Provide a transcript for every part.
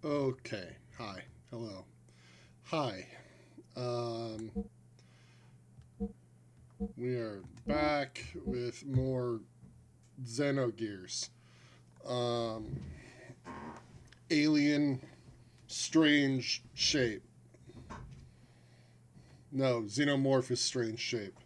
Okay. Hi. Hello. Hi. Um, we are back with more Xenogears. Um, alien, strange shape. No, xenomorph is strange shape.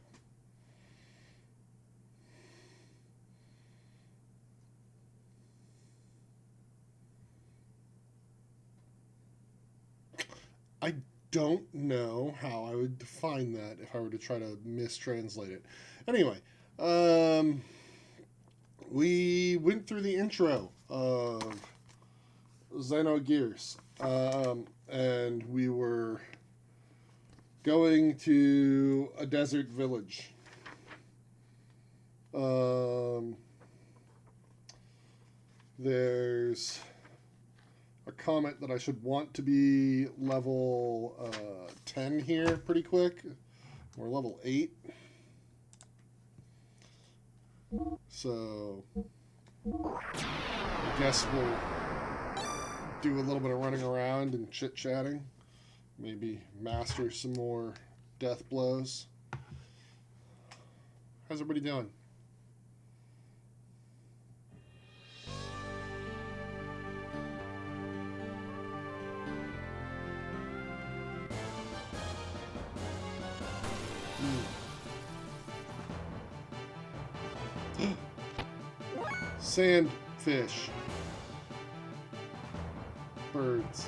I don't know how I would define that if I were to try to mistranslate it. Anyway, um, we went through the intro of Xenogears, and we were going to a desert village. Um, there's a comment that I should want to be level 10 here pretty quick. We're level 8. So I guess we'll do a little bit of running around and chit chatting. Maybe master some more death blows. How's everybody doing? Sandfish. Birds.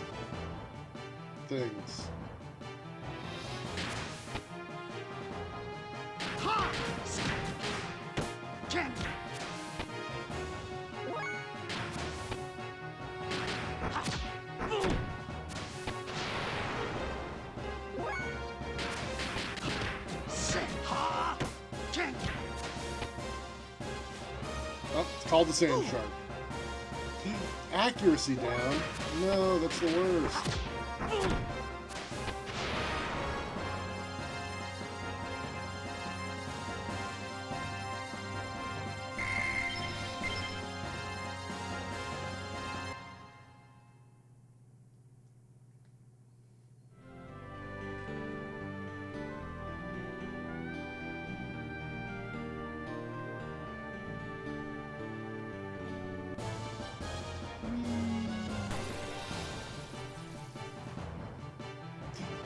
Things. Oh, it's called the sand shark. Accuracy down? No, that's the worst.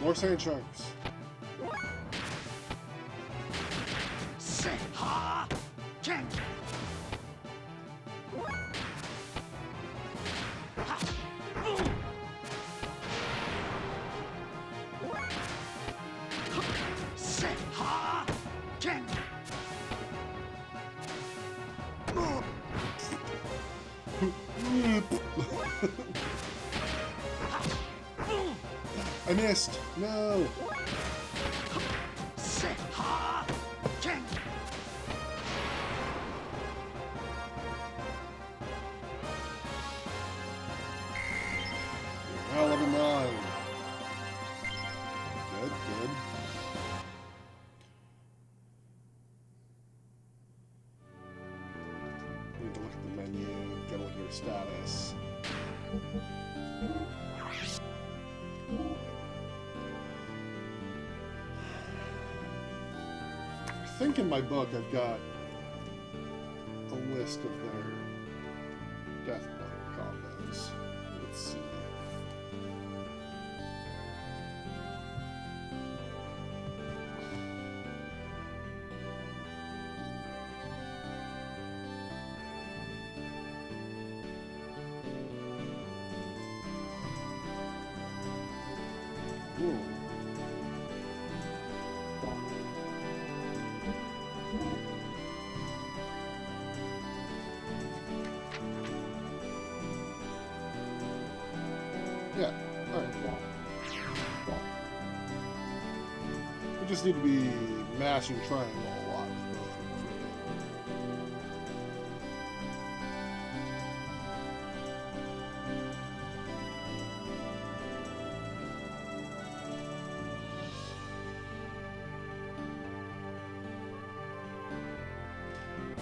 More sand sharks. I missed. No. Now level 9. Good, good. Need to look at the menu. Gotta look at your status. I think in my book I've got a list of their death blow combos. Let's see. Ooh. Yeah, alright. We just need to be mashing triangle a lot with both of them.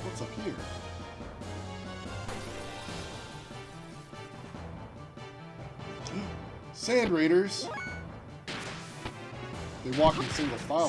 What's up here? Sand Raiders. They walk in single file.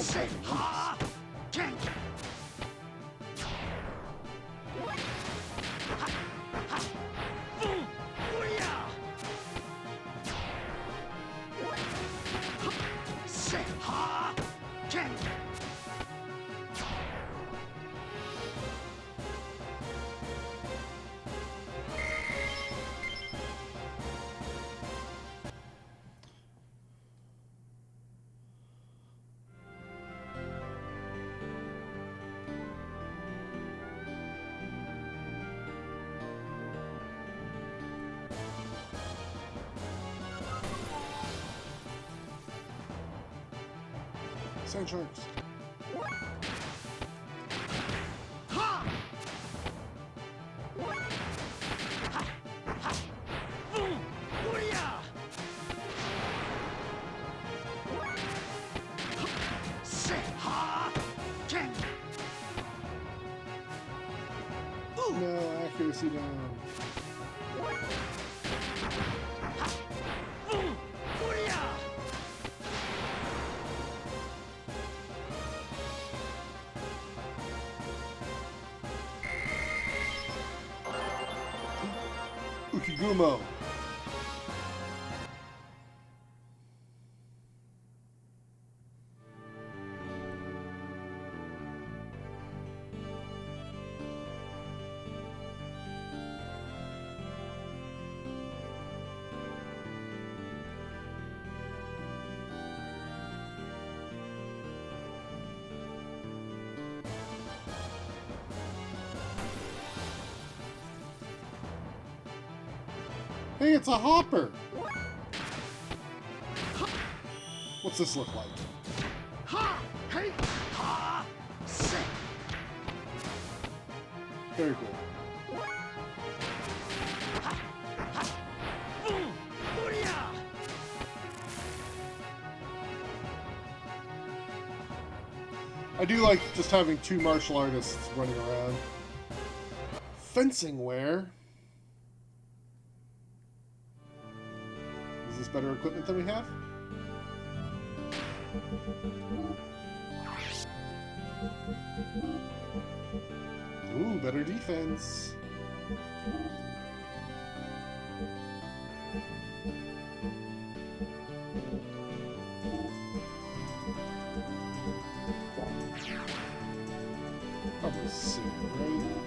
Sand Sharks. No, accuracy down. Ukigumo. Hey, it's a hopper! What's this look like? Very cool. I do like just having two martial artists running around. Fencing wear. Is this better equipment than we have? Ooh, better defense. Probably soon, right?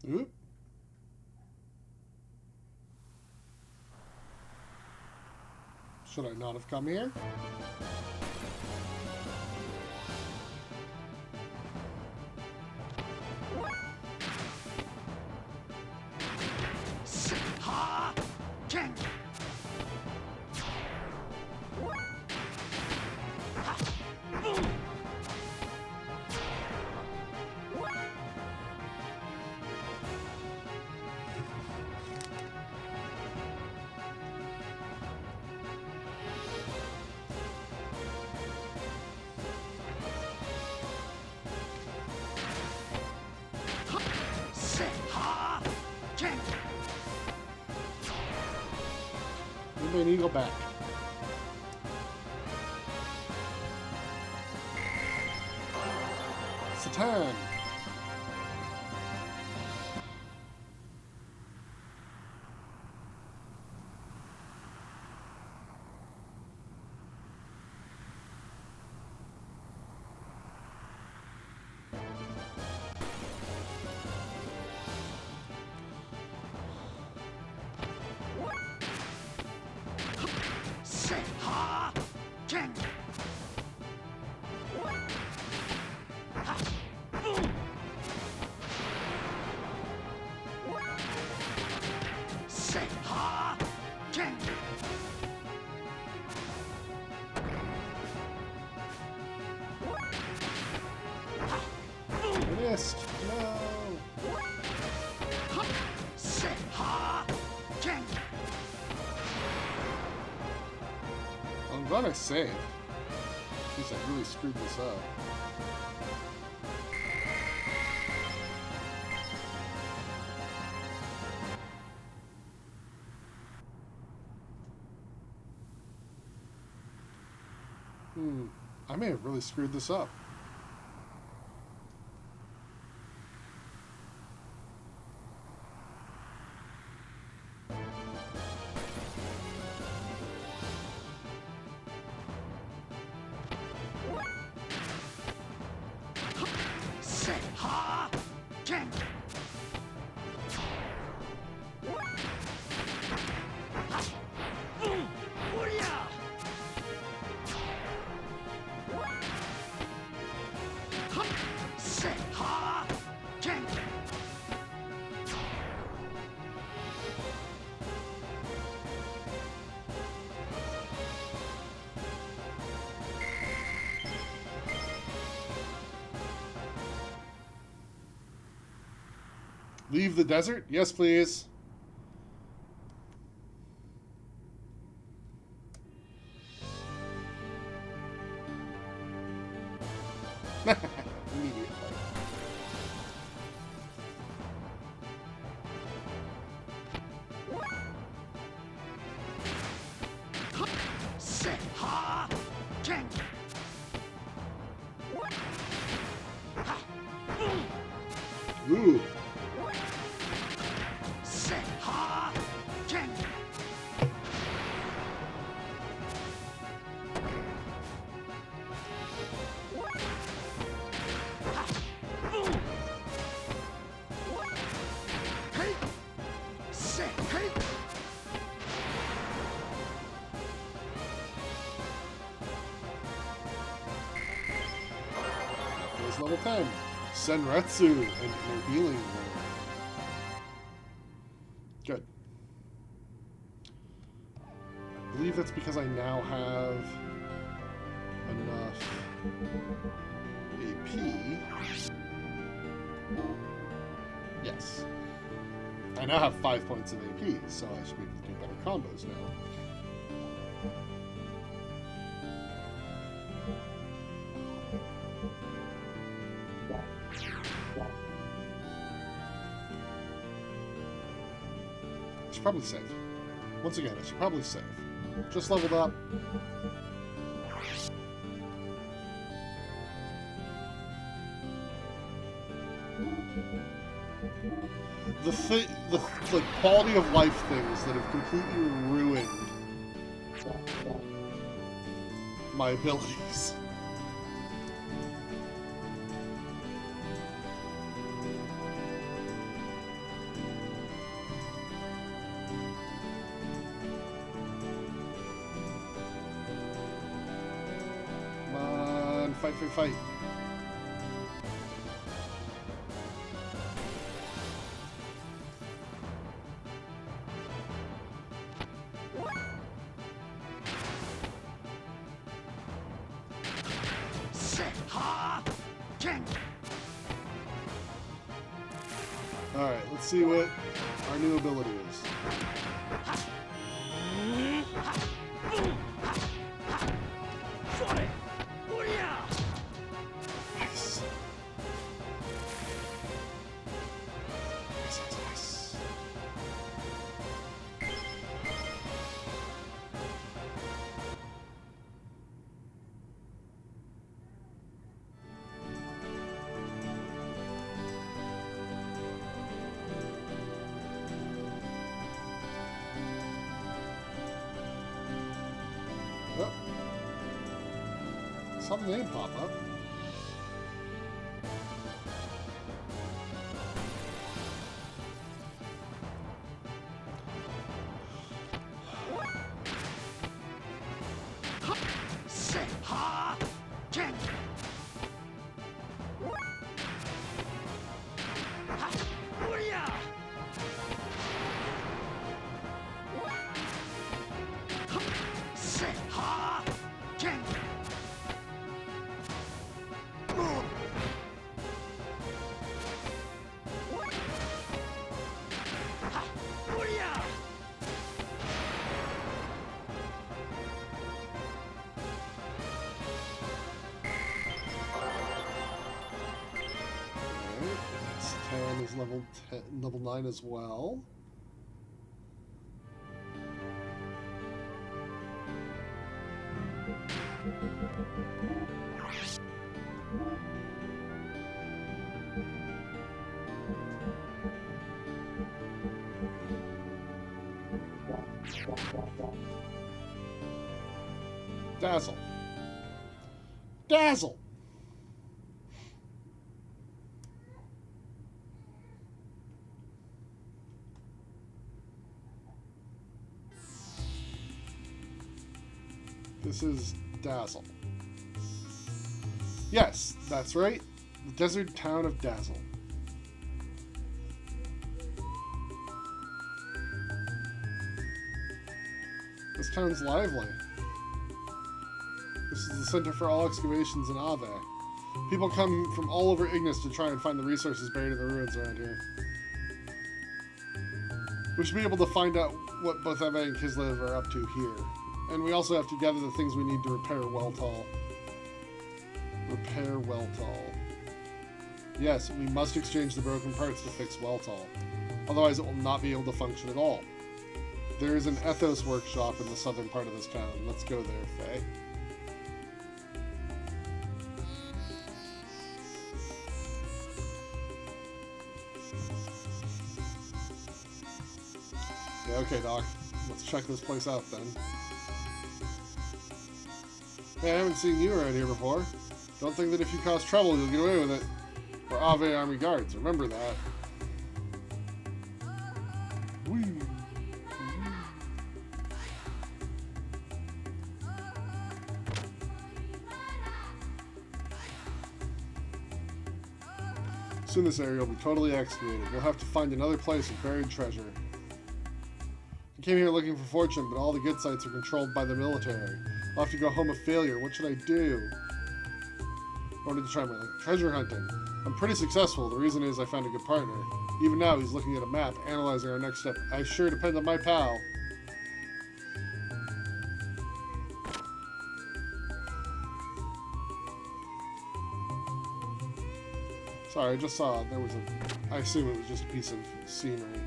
Oop. Should I not have come here? We need to go back. Satan. glad I saved. In case I really screwed this up. I may have really screwed this up. Leave the desert? Yes, please. Immediate fight. Ooh. That's level 10. Senretsu and inner healing room. Good. I believe that's because I now have enough AP. Yes. I now have 5 points of AP, so I should be able to do better combos now. I should probably save. Once again, I should probably save. Just leveled up. The quality of life things that have completely ruined my abilities. Come on, fight, fight, fight. Alright, let's see what our new ability is. Nice. Nice. Oh. Saw the name pop up. level 10, level 9 as well. Dazzle. Dazzle! This is Dazzle. Yes, that's right. The desert town of Dazzle. This town's lively. This is the center for all excavations in Ave. People come from all over Ignis to try and find the resources buried in the ruins around here. We should be able to find out what both Ave and Kislev are up to here. And we also have to gather the things we need to repair Weltall. Repair Weltall. Yes, we must exchange the broken parts to fix Weltall. Otherwise it will not be able to function at all. There is an Ethos workshop in the southern part of this town. Let's go there, Faye. Yeah, okay, Doc. Let's check this place out then. Hey, I haven't seen you around here before. Don't think that if you cause trouble, you'll get away with it. We're Ave Army Guards, remember that. Whee! Soon this area will be totally excavated. We'll have to find another place of buried treasure. I came here looking for fortune, but all the good sites are controlled by the military. I'll have to go home a failure. What should I do? I wanted to try my luck. Treasure hunting. I'm pretty successful. The reason is I found a good partner. Even now, he's looking at a map, analyzing our next step. I sure depend on my pal. Sorry, I just saw there was a... I assume it was just a piece of scenery.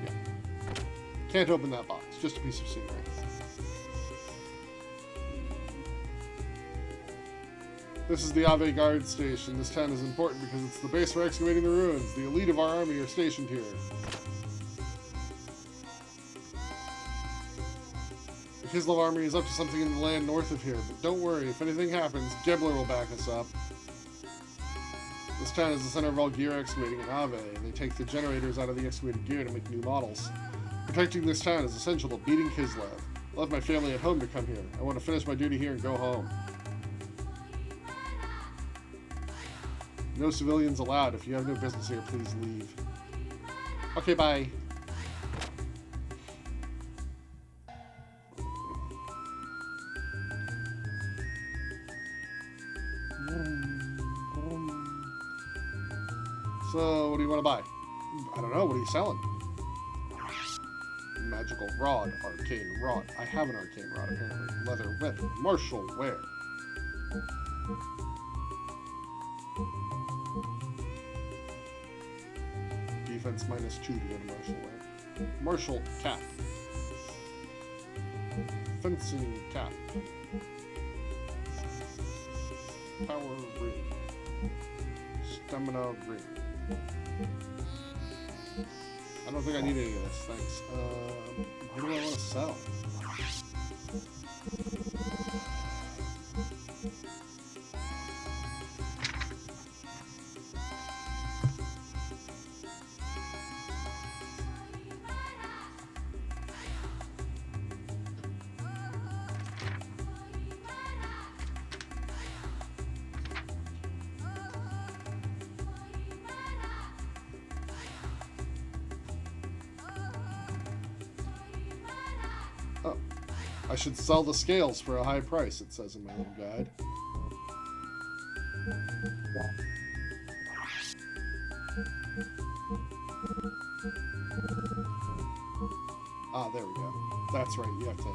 Yeah. Can't open that box. Just a piece of scenery. This is the Ave Guard Station. This town is important because it's the base for excavating the ruins. The elite of our army are stationed here. The Kislev army is up to something in the land north of here, but don't worry, if anything happens, Gebler will back us up. This town is the center of all gear excavating in Ave, and they take the generators out of the excavated gear to make new models. Protecting this town is essential to beating Kislev. I left my family at home to come here. I want to finish my duty here and go home. No civilians allowed. If you have no business here, please leave. Okay, bye. So, what do you want to buy? I don't know. What are you selling? Magical rod, arcane rod. I have an arcane rod, apparently. Leather weapon, martial wear. Defense -2 to go to martial wear. Martial cap. Fencing cap. Power ring. Stamina ring. I don't think I need any of this, thanks. What do I want to sell? Oh, I should sell the scales for a high price, it says in my little guide. Ah, there we go. That's right, you have to...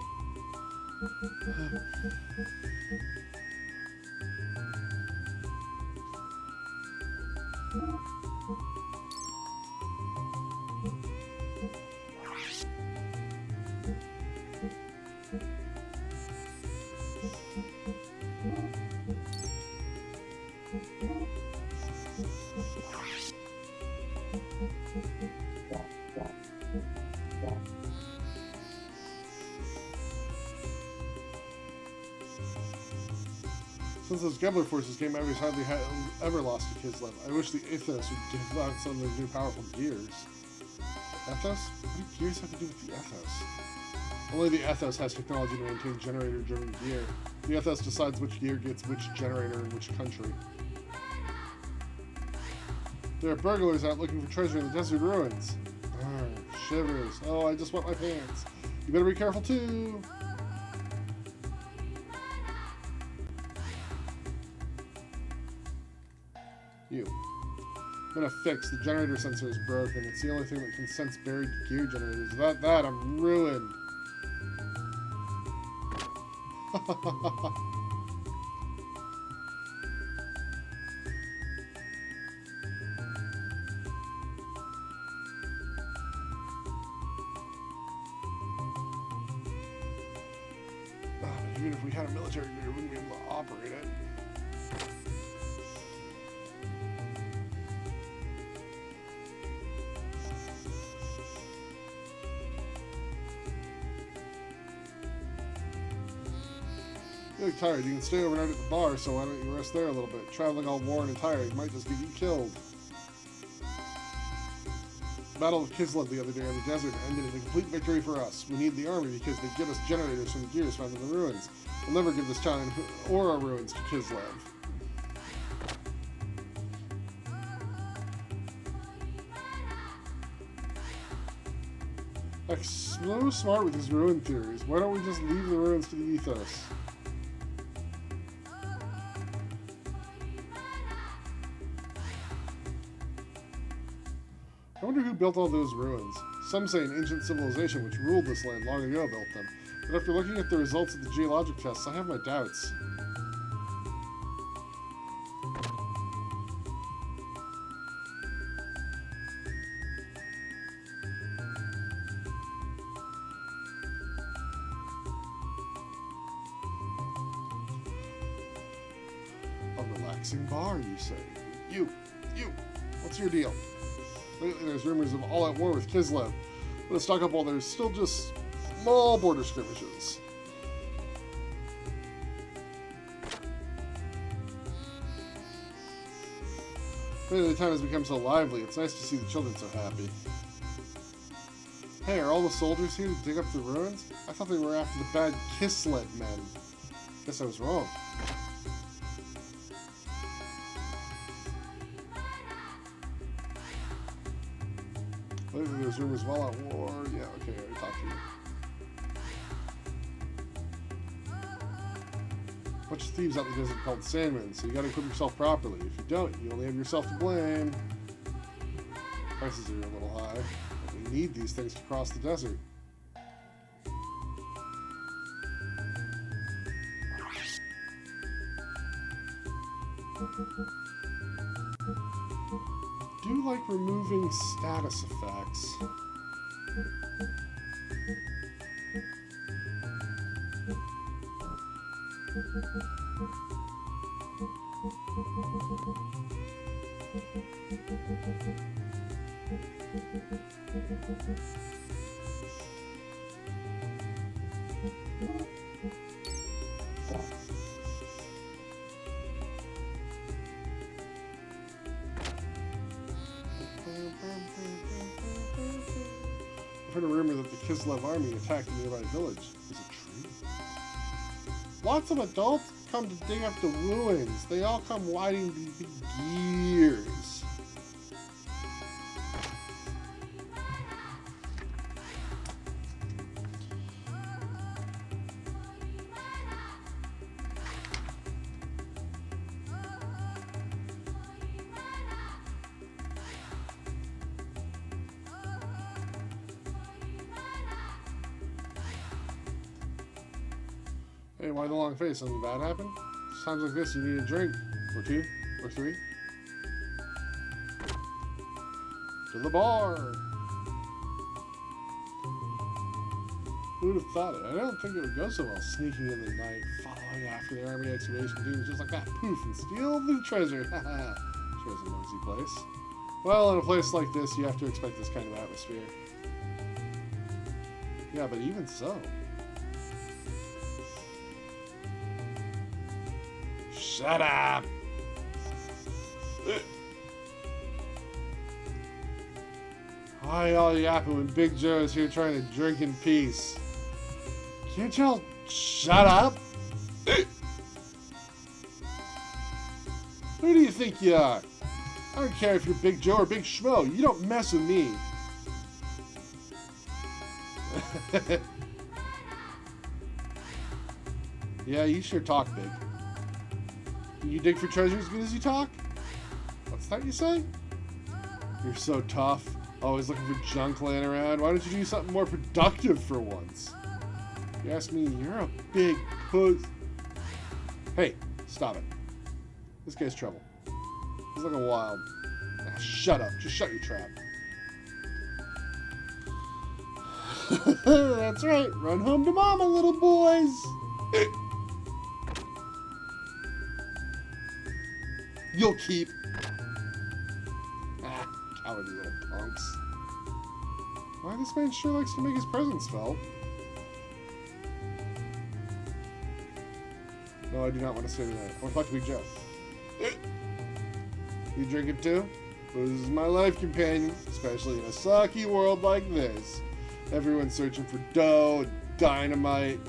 Since those Gambler forces came, Ivy's hardly ever lost to Kislev. I wish the Ethos would give out some of their new powerful gears. Ethos? What do gears have to do with the Ethos? Only the Ethos has technology to maintain generator-driven gear. The Ethos decides which gear gets which generator in which country. There are burglars out looking for treasure in the desert ruins. Shivers. Oh, I just wet my pants. You better be careful too. You. I'm in a fix. The generator sensor is broken. It's the only thing that can sense buried gear generators. Without that, I'm ruined. Even if we had a military gear, we wouldn't be able to operate it. You look tired. You can stay overnight at the bar, so why don't you rest there a little bit? Traveling all worn and tired might just get you killed. The Battle of Kislev the other day in the desert ended in a complete victory for us. We need the army because they give us generators from the gears found in the ruins. We'll never give this town or our ruins to Kislev. Like, so smart with his ruin theories. Why don't we just leave the ruins to the Ethos? I wonder who built all those ruins. Some say an ancient civilization which ruled this land long ago built them. But after looking at the results of the geologic tests, I have my doubts. A relaxing bar, you say? You! What's your deal? Lately, there's rumors of all-out war with Kislev. But to stock up while there's still just small border skirmishes. Lately, the town has become so lively. It's nice to see the children so happy. Hey, are all the soldiers here to dig up the ruins? I thought they were after the bad Kislev men. Guess I was wrong. Lately, there's rumors of all-out war. Yeah, okay, I already talked to you. A bunch of thieves out in the desert called Sandmen, so you gotta equip yourself properly. If you don't, you only have yourself to blame. Prices are a little high, but we need these things to cross the desert. Do you like removing status effects? I've heard a rumor that the Kislev army attacked a nearby village. Is it true? Lots of adults come to dig up the ruins. They all come riding these big gears. Hey, why the long face? Something bad happened? Times like this, you need a drink. Or two. Or three. To the bar! Who would have thought it? I don't think it would go so well sneaking in the night, following after the army excavation dudes just like that. Poof, and steal the treasure. Haha. Sure is a noisy place. Well, in a place like this, you have to expect this kind of atmosphere. Yeah, but even so. Shut up! Why all yapping when Big Joe's here trying to drink in peace? Can't y'all shut up? Who do you think you are? I don't care if you're Big Joe or Big Schmo. You don't mess with me. Yeah, you sure talk big. You dig for treasure as good as you talk? What's that you say? You're so tough. Always looking for junk laying around. Why don't you do something more productive for once? You ask me, you're a big puss. Hey, stop it. This guy's trouble. He's looking wild. Ah, shut up. Just shut your trap. That's right. Run home to mama, little boys. You'll keep. Ah, cowardly little punks. Why, this man sure likes to make his presence felt. No, I do not want to say that. I want to talk to Big Joe. You drinking too? Booze is my life companion, especially in a sucky world like this. Everyone's searching for dough and dynamite.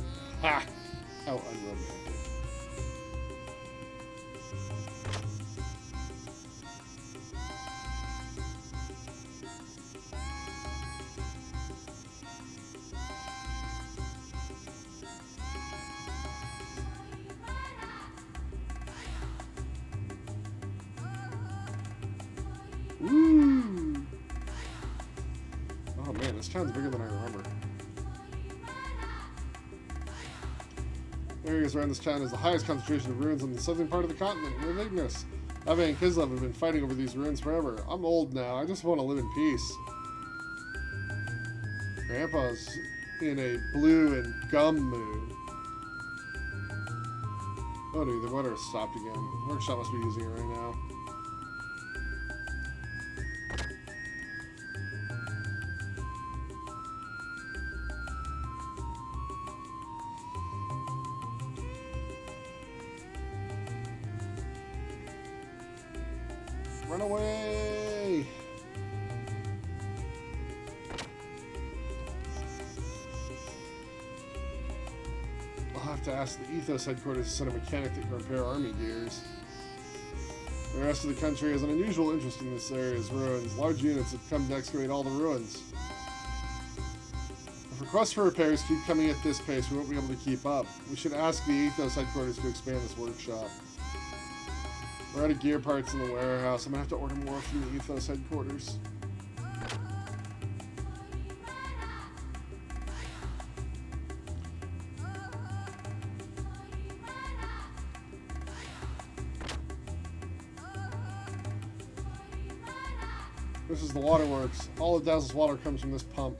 Ha! How unromantic. Woo! Oh man, this town's bigger than I remember. Areas around this town is the highest concentration of ruins on the southern part of the continent. We're Ignis. Ave and Kislev have been fighting over these ruins forever. I'm old now. I just want to live in peace. Grandpa's in a blue and gum mood. Oh dude, the water has stopped again. Workshop must be using it right now. Run away! I'll have to ask the Ethos headquarters to send a mechanic that can repair army gears. The rest of the country has an unusual interest in this area's ruins. Large units have come to excavate all the ruins. If requests for repairs keep coming at this pace, we won't be able to keep up. We should ask the Ethos headquarters to expand this workshop. We're out of gear parts in the warehouse. I'm gonna have to order more from the Ethos headquarters. This is the waterworks. All of Dazzle's water comes from this pump.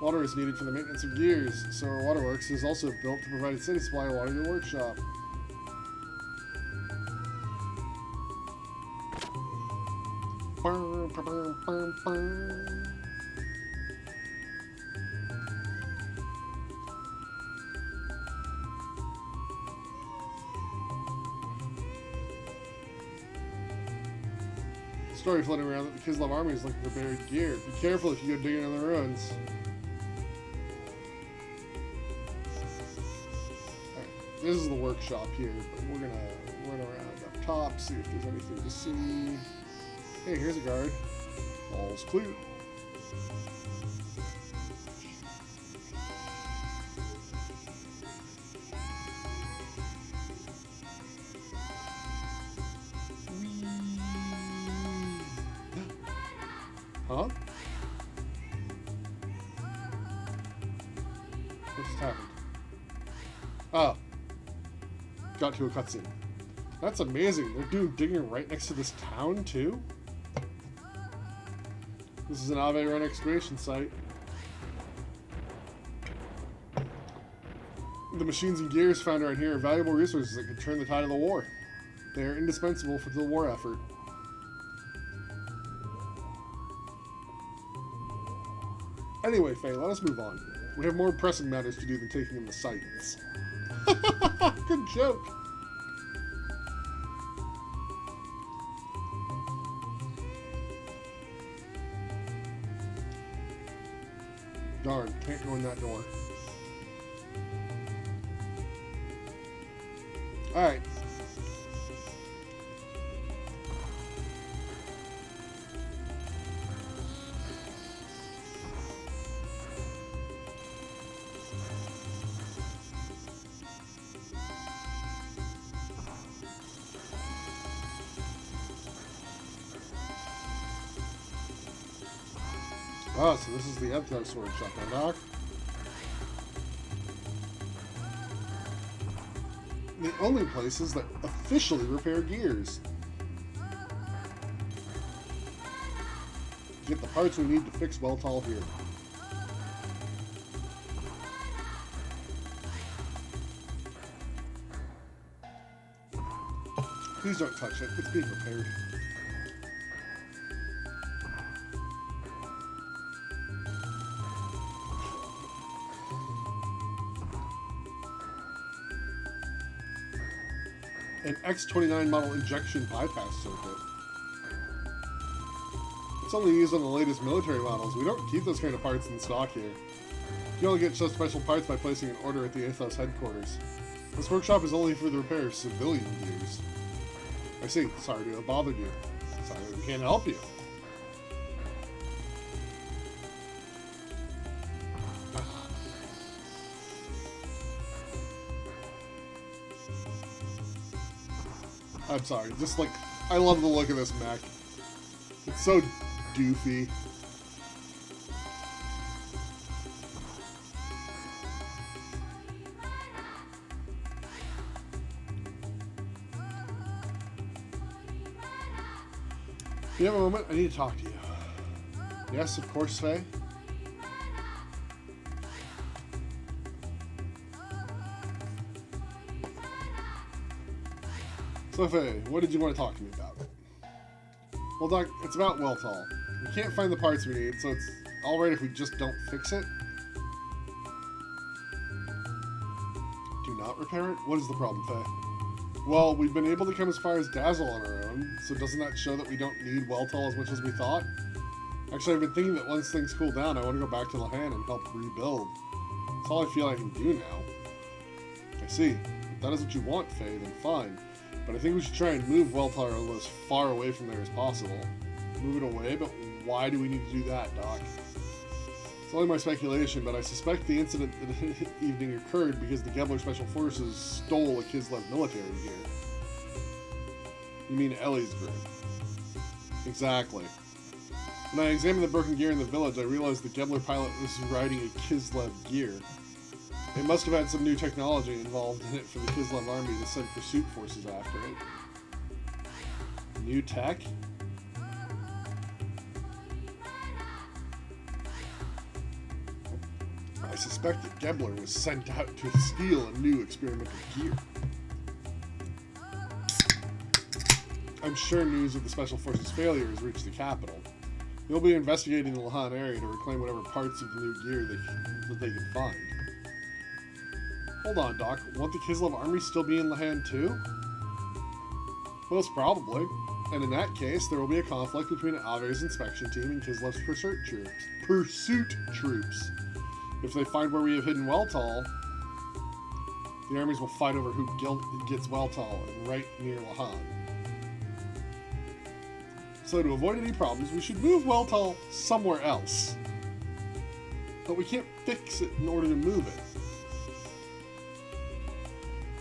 Water is needed for the maintenance of gears, so our waterworks is also built to provide a steady supply of water to the workshop. Story floating around that the Kislev army is looking for buried gear. Be careful if you go digging in the ruins. Alright, this is the workshop here, but we're gonna run around up top, see if there's anything to see. Hey, here's a guard. All's clear. Huh? What just happened? Oh. Got to a cutscene. That's amazing. They're digging right next to this town, too? This is an Ave run excavation site. The machines and gears found around here are valuable resources that could turn the tide of the war. They are indispensable for the war effort. Anyway, Faye, let us move on. We have more pressing matters to do than taking in the sights. Good joke. Darn, can't go in that door. Alright. Oh, so this is the Ethos Sword shop now, Doc. The only places that officially repair gears. Get the parts we need to fix Weltall here. Please don't touch it. It's being repaired. An X29 model injection bypass circuit. It's only used on the latest military models. We don't keep those kind of parts in stock here. You can only get such special parts by placing an order at the Athos headquarters. This workshop is only for the repair of civilian gears. I see. Sorry to have bothered you. Sorry that we can't help you. I'm sorry, just like, I love the look of this mech. It's so doofy. If you have a moment, I need to talk to you. Yes, of course, Faye. So, Faye, what did you want to talk to me about? Well, Doc, it's about Weltall. We can't find the parts we need, so it's alright if we just don't fix it. Do not repair it? What is the problem, Faye? Well, we've been able to come as far as Dazzle on our own, so doesn't that show that we don't need Weltall as much as we thought? Actually, I've been thinking that once things cool down, I want to go back to Lahan and help rebuild. That's all I feel I can do now. I see. If that is what you want, Faye, then fine. But I think we should try and move Weltall as far away from there as possible. Move it away, but why do we need to do that, Doc? It's only my speculation, but I suspect the incident that evening occurred because the Gebler Special Forces stole a Kislev military gear. You mean Ellie's group? Exactly. When I examined the broken gear in the village, I realized the Gebler pilot was riding a Kislev gear. It must have had some new technology involved in it for the Kislev army to send pursuit forces after it. New tech? I suspect that Gebler was sent out to steal a new experimental gear. I'm sure news of the Special Forces' failure has reached the capital. They'll be investigating the Lahan area to reclaim whatever parts of the new gear that they can find. Hold on, Doc. Won't the Kislev army still be in Lahan too? Most probably. And in that case, there will be a conflict between Ave's inspection team and Kislev's pursuit troops. If they find where we have hidden Weltall, the armies will fight over who gets Weltall, and right near Lahan. So to avoid any problems, we should move Weltall somewhere else. But we can't fix it in order to move it.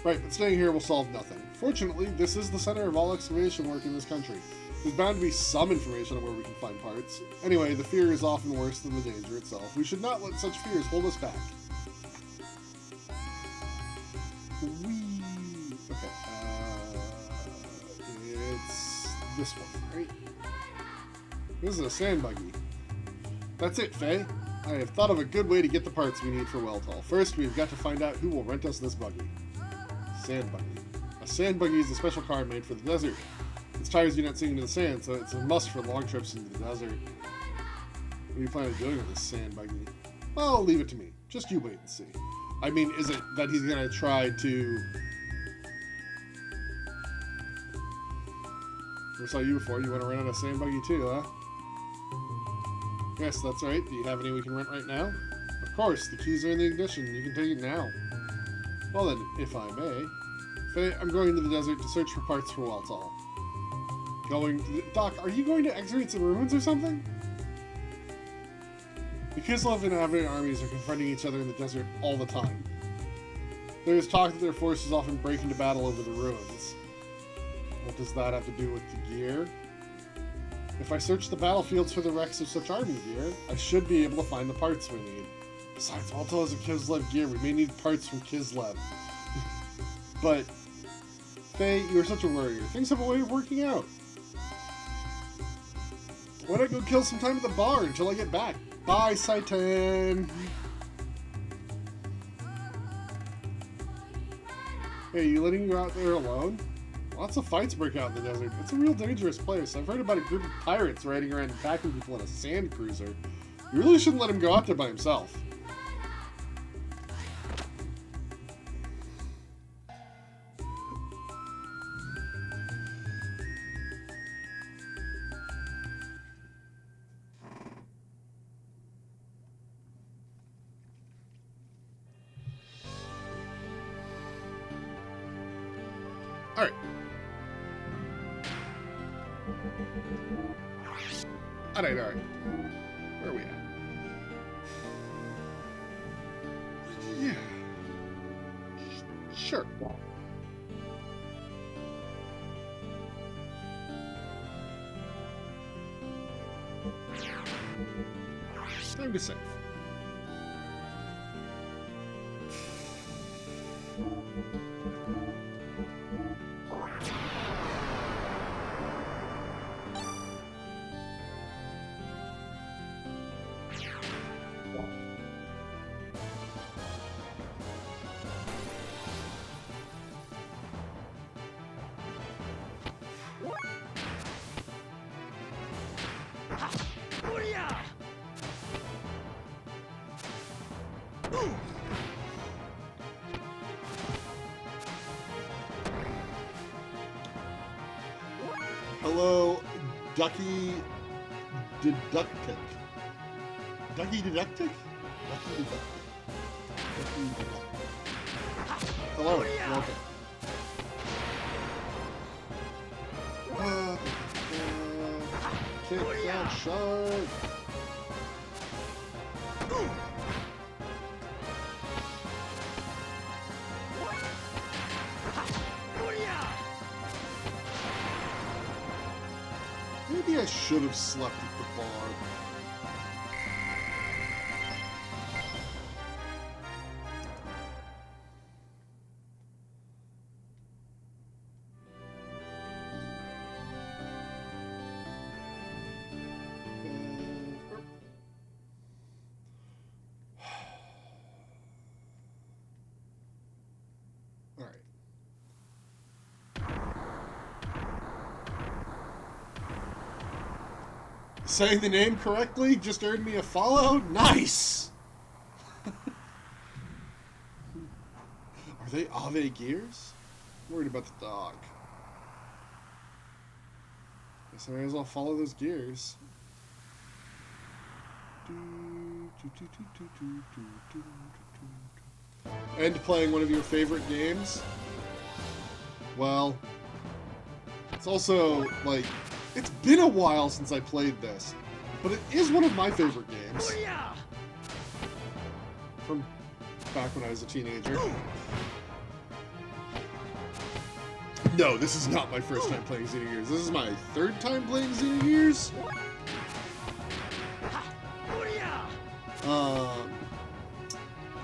Right, but staying here will solve nothing. Fortunately, this is the center of all excavation work in this country. There's bound to be some information on where we can find parts. Anyway, the fear is often worse than the danger itself. We should not let such fears hold us back. Okay, it's this one, right? This is a sand buggy. That's it, Faye. I have thought of a good way to get the parts we need for Weltall. First, we've got to find out who will rent us this buggy. Sand buggy. A sand buggy is a special car made for the desert. Its tires do not sink into the sand, so it's a must for long trips into the desert. What are you planning on doing with this sand buggy? Well, leave it to me. Just you wait and see. I mean, is it that he's gonna try to... Never saw you before. You want to rent out a sand buggy too, huh? Yes, that's right. Do you have any we can rent right now? Of course, the keys are in the ignition. You can take it now. Well then, if I may. Faye, I'm going to the desert to search for parts for Waltall. Doc, are you going to excavate some ruins or something? The Kislev and Avenir armies are confronting each other in the desert all the time. There is talk that their forces often break into battle over the ruins. What does that have to do with the gear? If I search the battlefields for the wrecks of such army gear, I should be able to find the parts we need. Besides, Waltall is a Kislev gear. We may need parts from Kislev. But, Faye, you are such a warrior. Things have a way of working out. Why don't I go kill some time at the bar until I get back? Bye, Saitan! Hey, you letting you out there alone? Lots of fights break out in the desert. It's a real dangerous place. I've heard about a group of pirates riding around attacking people in a sand cruiser. You really shouldn't let him go out there by himself. Alright. Alright. Where are we at? Yeah. Sure. Time to save. Hello, Ducky Deductic. Ducky Deductic? Ducky Deductic. Ducky Deductic. Hello, welcome. Kick that shark! Maybe I should have slept at the bar. Saying the name correctly just earned me a follow? Nice! Are they Ave gears? I'm worried about the dog. Guess I may as well follow those gears. And playing one of your favorite games? Well, it's also, like, it's been a while since I played this, but it is one of my favorite games. From back when I was a teenager. No, this is not my first time playing Xenogears. This is my third time playing Xenogears.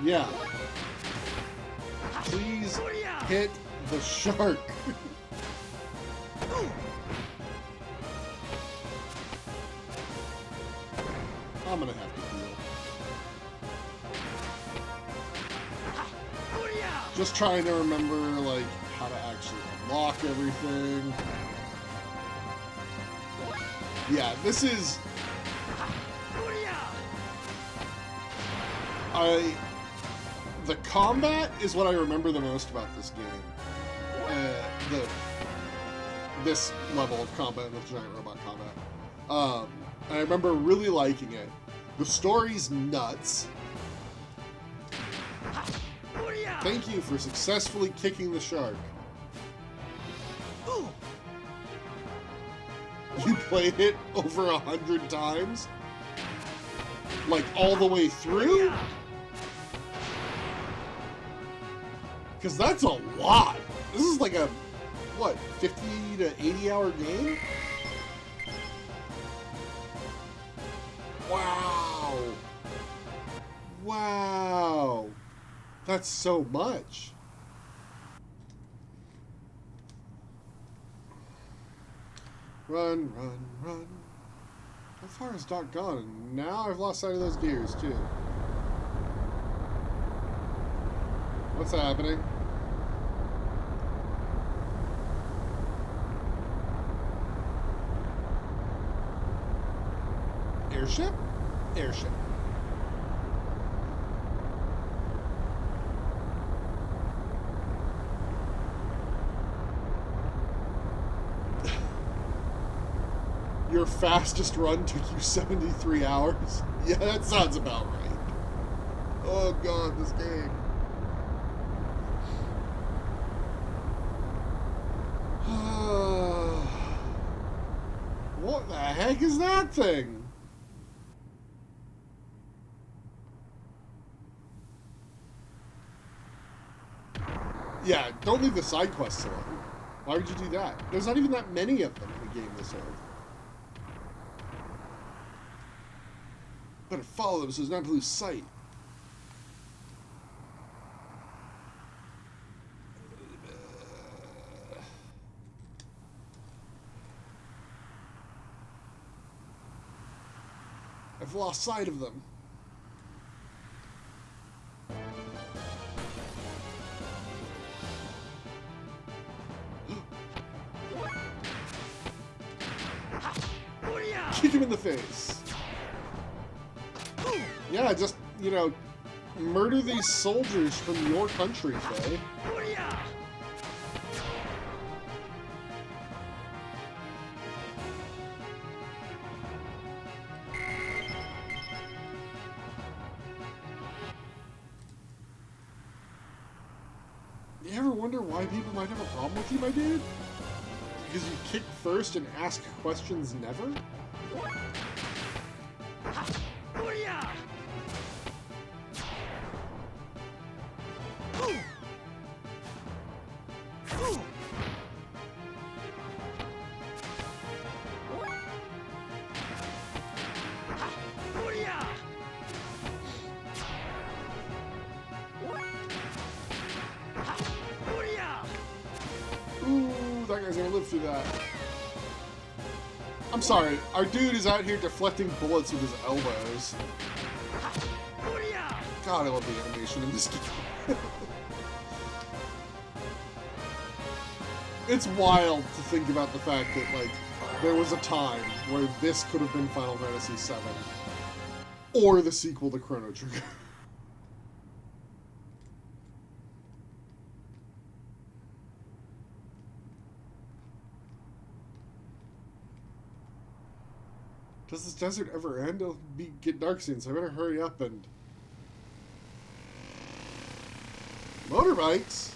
Yeah. Please hit the shark. I'm gonna have to heal. Just trying to remember, like, how to actually unlock everything. Yeah, this is... The combat is what I remember the most about this game. This level of combat with giant robot combat. I remember really liking it. The story's nuts. Thank you for successfully kicking the shark. You played it over 100 times? Like, all the way through? Because that's a lot. This is like a, what, 50 to 80 hour game? Wow. Wow. That's so much. Run, run, run. How far has Doc gone? And now I've lost sight of those gears, too. What's happening? Airship? Airship. Your fastest run took you 73 hours? Yeah, that sounds about right. Oh god, this game. What the heck is that thing? Yeah, don't leave the side quests alone. Why would you do that? There's not even that many of them in a game this old. Better follow them so as not to lose sight. I've lost sight of them. Kick him in the face. Yeah, just, you know, murder these soldiers from your country, Faye. You ever wonder why people might have a problem with you, my dude? Because you kick first and ask questions never? Ooh, that guy's gonna live through that. I'm sorry, our dude is out here deflecting bullets with his elbows. God, I love the animation in this game. It's wild to think about the fact that, like, there was a time where this could have been Final Fantasy VII. Or the sequel to Chrono Trigger. Does this desert ever end? It'll get dark soon, so I better hurry up and... Motorbikes?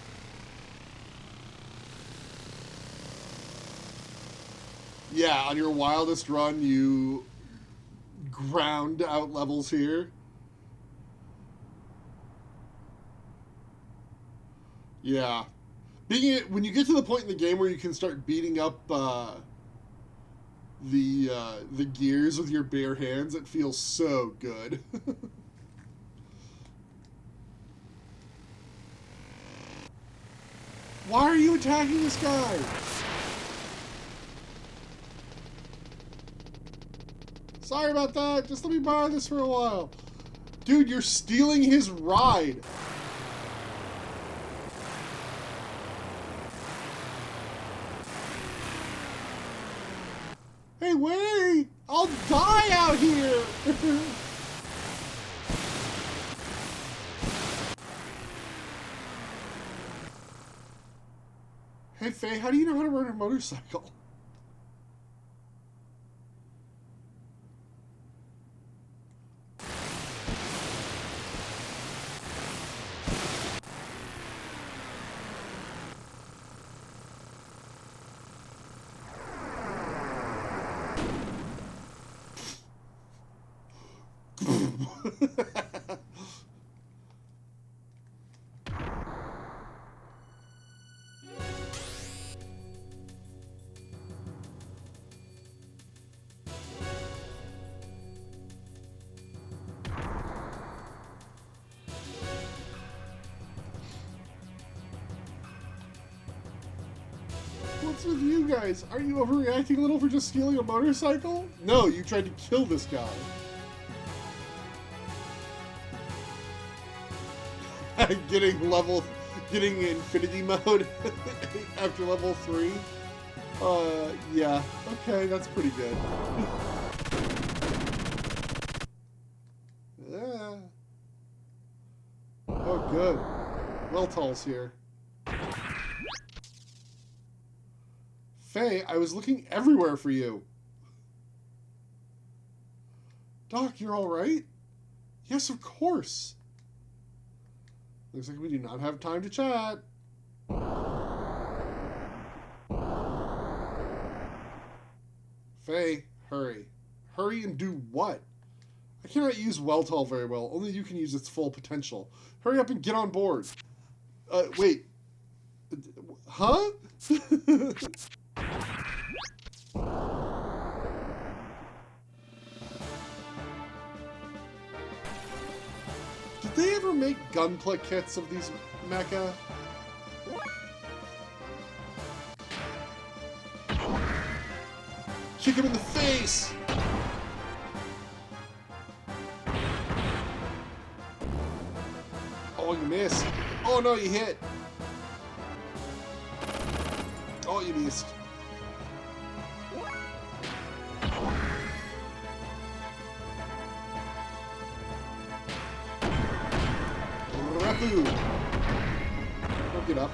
Yeah, on your wildest run, you ground out levels here. Yeah. When you get to the point in the game where you can start beating up the gears with your bare hands, it feels so good. Why are you attacking this guy? Sorry about that. Just let me borrow this for a while. Dude, you're stealing his ride. Hey, wait! I'll die out here! Hey, Faye, how do you know how to ride a motorcycle? What's with you guys? Are you overreacting a little for just stealing a motorcycle? No, you tried to kill this guy. Getting infinity mode after level 3. Yeah. Okay, that's pretty good. Yeah. Oh, good. Weltall's here. Faye, I was looking everywhere for you. Doc, you're alright? Yes, of course. Looks like we do not have time to chat. Faye, hurry. Hurry and do what? I cannot use Weltall very well. Only you can use its full potential. Hurry up and get on board. Wait. Huh? Did they ever make gunpla kits of these mecha? Kick him in the face! Oh, you missed. Oh no, you hit. Oh, you missed. Rapu! Don't get up.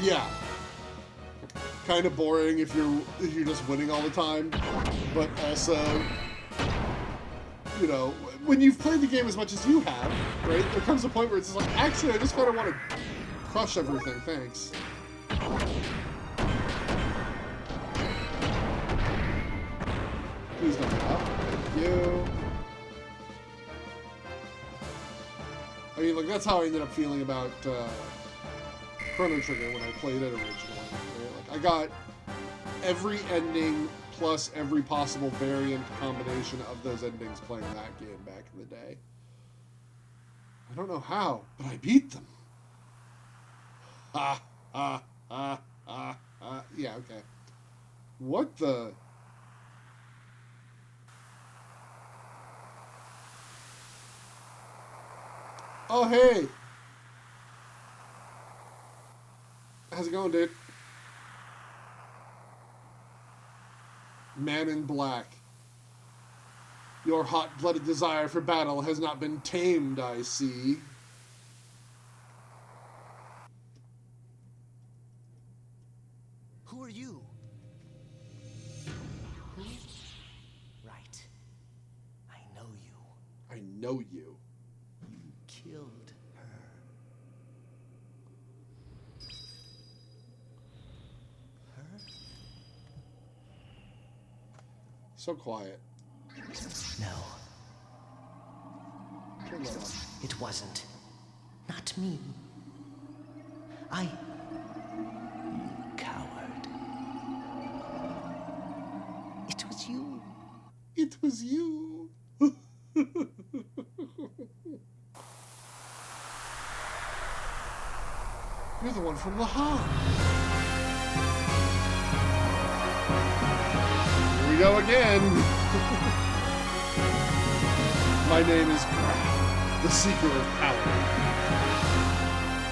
Yeah. Kind of boring if you're just winning all the time, but also, you know, when you've played the game as much as you have, right? There comes a point where it's just like, actually, I just kind of want to crush everything. Thanks. Please don't get up. Thank you. I mean, like, that's how I ended up feeling about Chrono Trigger when I played it originally. Right? Like, I got every ending plus every possible variant combination of those endings playing that game back in the day. I don't know how, but I beat them. Yeah, okay. What the... Oh, hey! How's it going, dude? Man in Black. Your hot-blooded desire for battle has not been tamed, I see. Who are you? Who? Right. I know you. I know you. You killed her. Her? So quiet. No. Turn that off. It wasn't. Not me. You coward. It was you. It was you. You're the one from the Han. Here we go again. My name is Grahf, the Seeker of Power.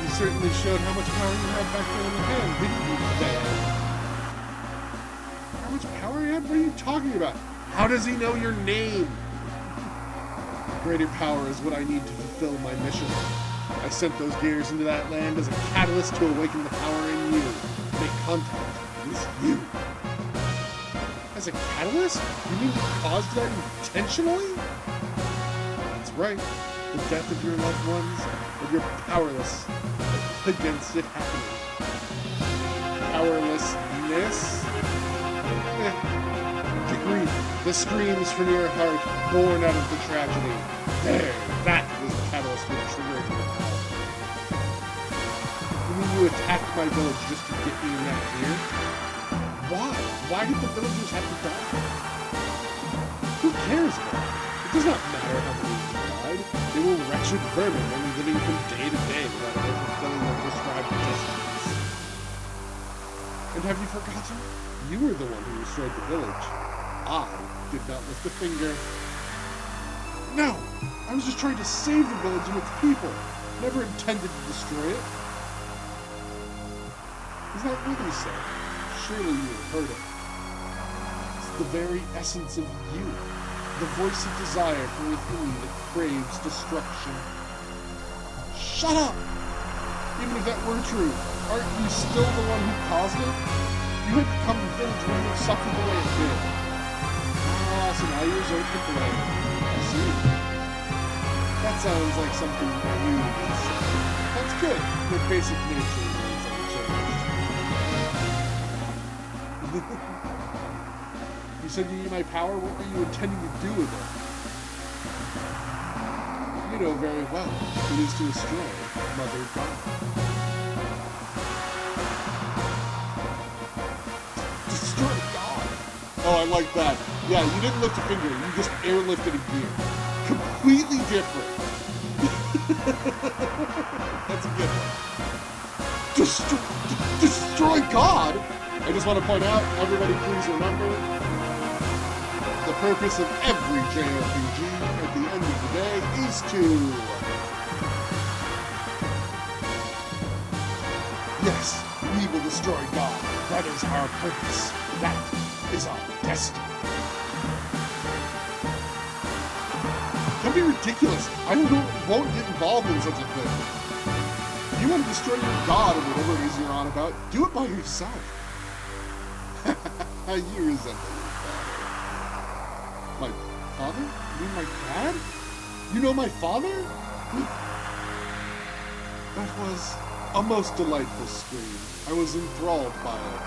You certainly showed how much power you had back there in the hand, didn't you, Faye? How much power you had? What are you talking about? How does he know your name? Greater power is what I need to fulfill my mission. I sent those gears into that land as a catalyst to awaken the power in you. Make contact with you. As a catalyst? You mean you caused that intentionally? That's right. The death of your loved ones, and you're powerless against it happening. Powerlessness? The grief, the screams from your heart born out of the tragedy. There, that was the catalyst for triggering your power. You mean you attacked my village just to get me in that gear? Why? Why did the villagers have to die? Who cares about it? It does not matter how many of them died. They were wretched vermin, only living from day to day without ever fulfilling their prescribed destinies. And have you forgotten? You were the one who destroyed the village. I did not lift a finger. No! I was just trying to save the village and its people. Never intended to destroy it. Is that really so? Surely you have heard it. It's the very essence of you. The voice of desire from within you that craves destruction. Shut up! Even if that were true, aren't you still the one who caused it? You had become the village when you suffered the way it did. Ah, so now you resort to blame. I see. That sounds like something you would say. That's good. Your basic nature remains unchanged. You said you need my power? What were you intending to do with it? You know very well. It is to destroy Mother God. Destroy God? Oh, I like that. Yeah, you didn't lift a finger. You just airlifted a gear. Completely different. That's a good one. Destroy God? I just want to point out, everybody please remember, the purpose of every JRPG at the end of the day is to... Yes, we will destroy God. That is our purpose. That is our destiny. Don't be ridiculous. I won't get involved in such a thing. If you want to destroy your God or whatever it is you're on about, do it by yourself. You resemble your father. My father? You mean my dad? You know my father? That was a most delightful scream. I was enthralled by it.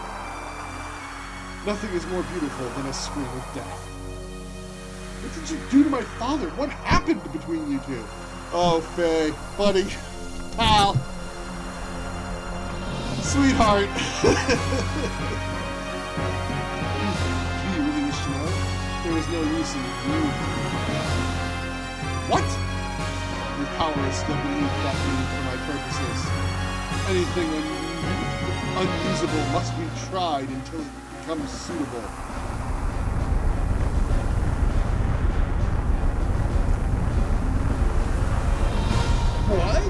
Nothing is more beautiful than a scream of death. What did you do to my father? What happened between you two? Oh, Faye, buddy, pal, sweetheart. Do you really wish to know? There is no use in you. What? Your power is still beneath that need for my purposes. Anything unusable must be tried until it becomes suitable. What?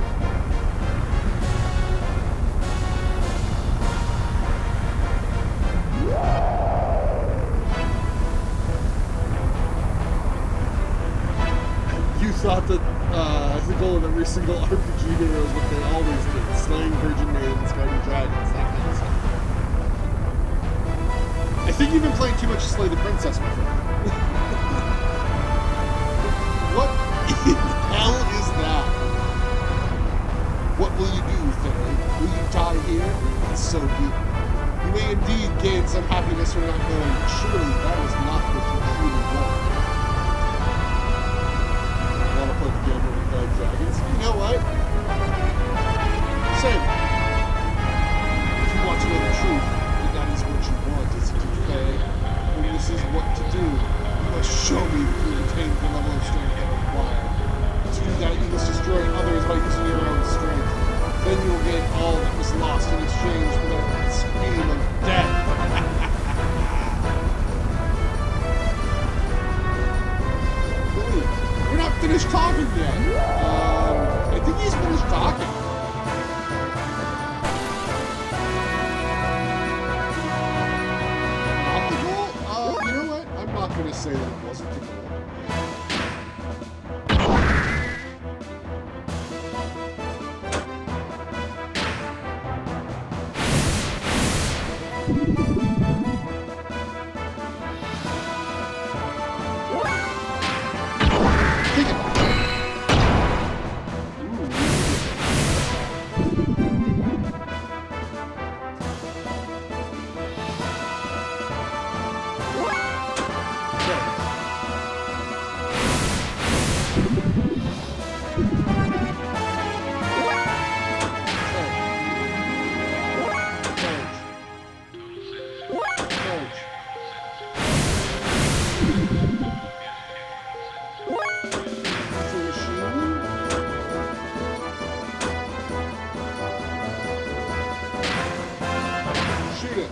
You thought that the goal of every single RPG hero is what they always did, slaying virgin maidens, guarding dragons, that kind of stuff. I think you've been playing too much Slay the Princess, my friend. What in hell is that? What will you do, Faye? Will you die here? So be it. You may indeed gain some happiness from not knowing, but surely that is not what you truly want. Want to play the game where we guard dragons? You know what? Same. If you want to know the truth, then that is what you want, isn't it, Faye? When this is what to do, you must show me that you attain the level of strength I require. To do that, you must destroy others by using your own strength. Then you will gain all that was lost in exchange for that scream of death. Wait, we're not finished talking yet. I think he's finished talking. Optical? You know what? I'm not going to say that it wasn't the goal. Shoot it.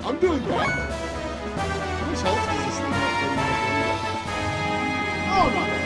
I'm doing well. How much health does this thing have? Oh, not bad.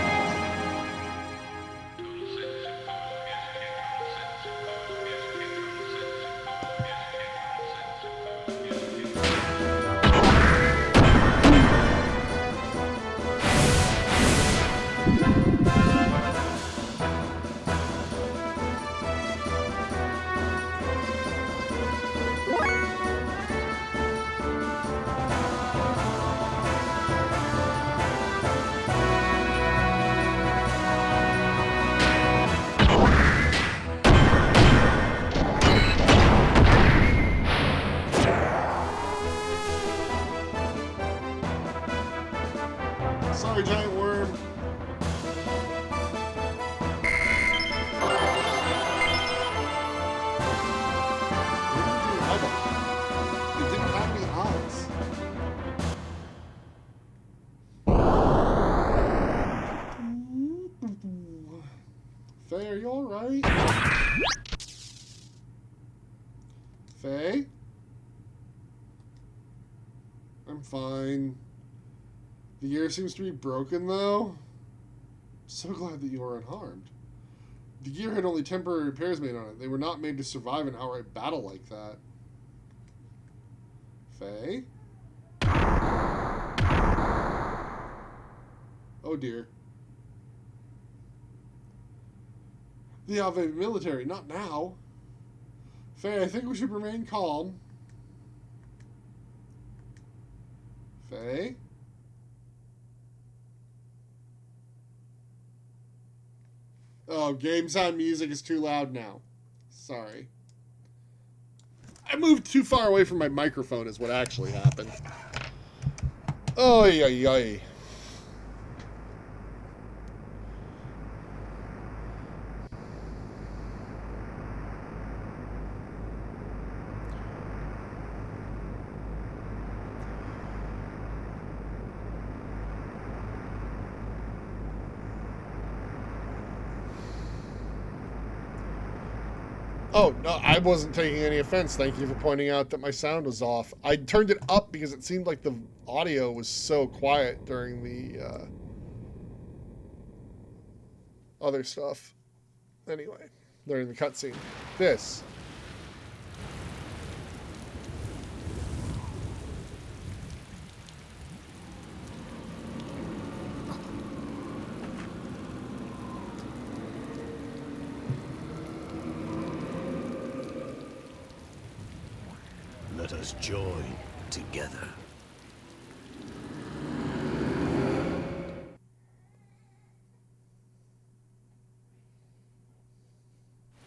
Sorry, giant worm. It didn't have any eyes. Faye, are you alright? Faye? I'm fine. The gear seems to be broken, though. So glad that you are unharmed. The gear had only temporary repairs made on it. They were not made to survive an outright battle like that. Faye? Oh, dear. The Ave military, not now. Faye, I think we should remain calm. Faye? Oh, game sound music is too loud now. Sorry. I moved too far away from my microphone is what actually happened. Oy, oy, oy. Oh, no, I wasn't taking any offense. Thank you for pointing out that my sound was off. I turned it up because it seemed like the audio was so quiet during the other stuff. Anyway, during the cutscene. This. Let us join together.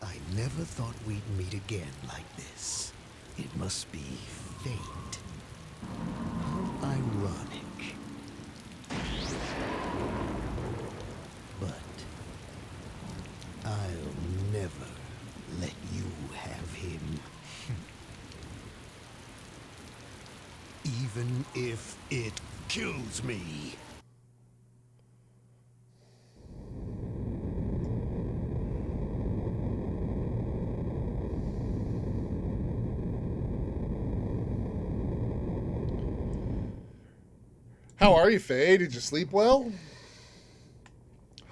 I never thought we'd meet again like this. It must be fate. How ironic. But I'll never let you have him. Even if it kills me. How are you, Faye? Did you sleep well?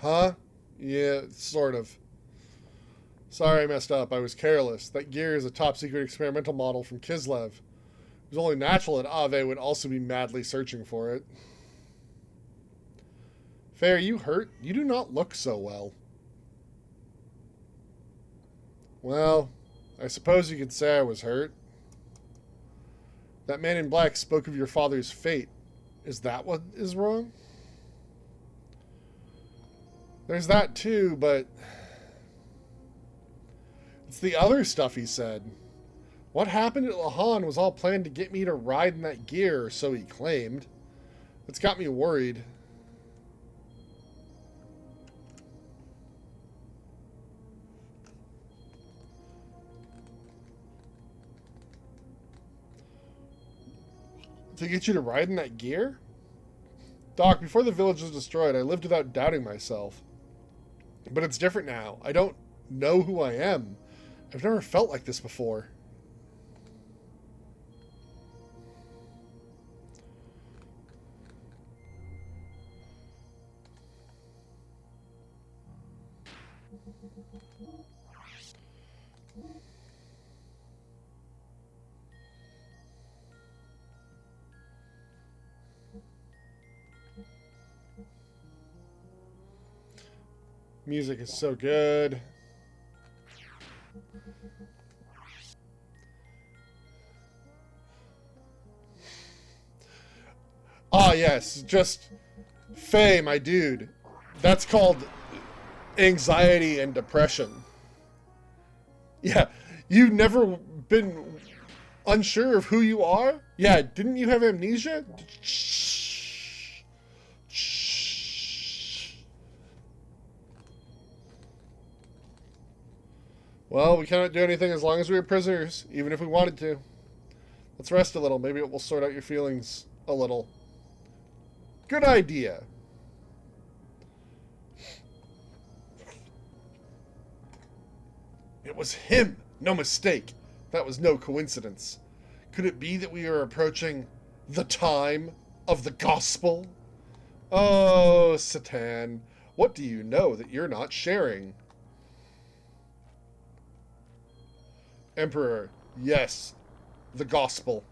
Huh? Yeah, sort of. Sorry I messed up. I was careless. That gear is a top-secret experimental model from Kislev. It was only natural that Ave would also be madly searching for it. Faye, are you hurt? You do not look so well. Well, I suppose you could say I was hurt. That man in black spoke of your father's fate. Is that what is wrong? There's that too, but it's the other stuff he said. What happened at Lahan was all planned to get me to ride in that gear, so he claimed. It's got me worried. To get you to ride in that gear? Doc, before the village was destroyed, I lived without doubting myself. But it's different now. I don't know who I am. I've never felt like this before. Music is so good. Ah, yes, just Faye, my dude. That's called anxiety and depression. Yeah, you've never been unsure of who you are? Yeah, didn't you have amnesia? Shh. Shh. Well, we cannot do anything as long as we are prisoners, even if we wanted to. Let's rest a little. Maybe it will sort out your feelings a little. Good idea. It was him! No mistake. That was no coincidence. Could it be that we are approaching the time of the gospel? Oh, Satan. What do you know that you're not sharing? Emperor, yes, the gospel.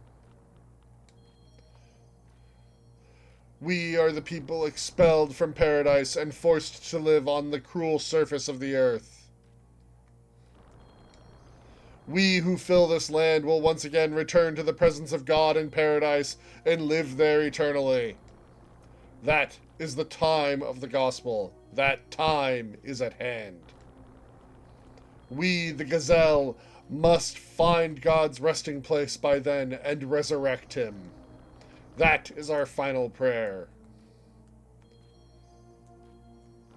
We are the people expelled from paradise and forced to live on the cruel surface of the earth. We who fill this land will once again return to the presence of God in paradise and live there eternally. That is the time of the gospel. That time is at hand. We, the gazelle, must find God's resting place by then and resurrect him. That is our final prayer.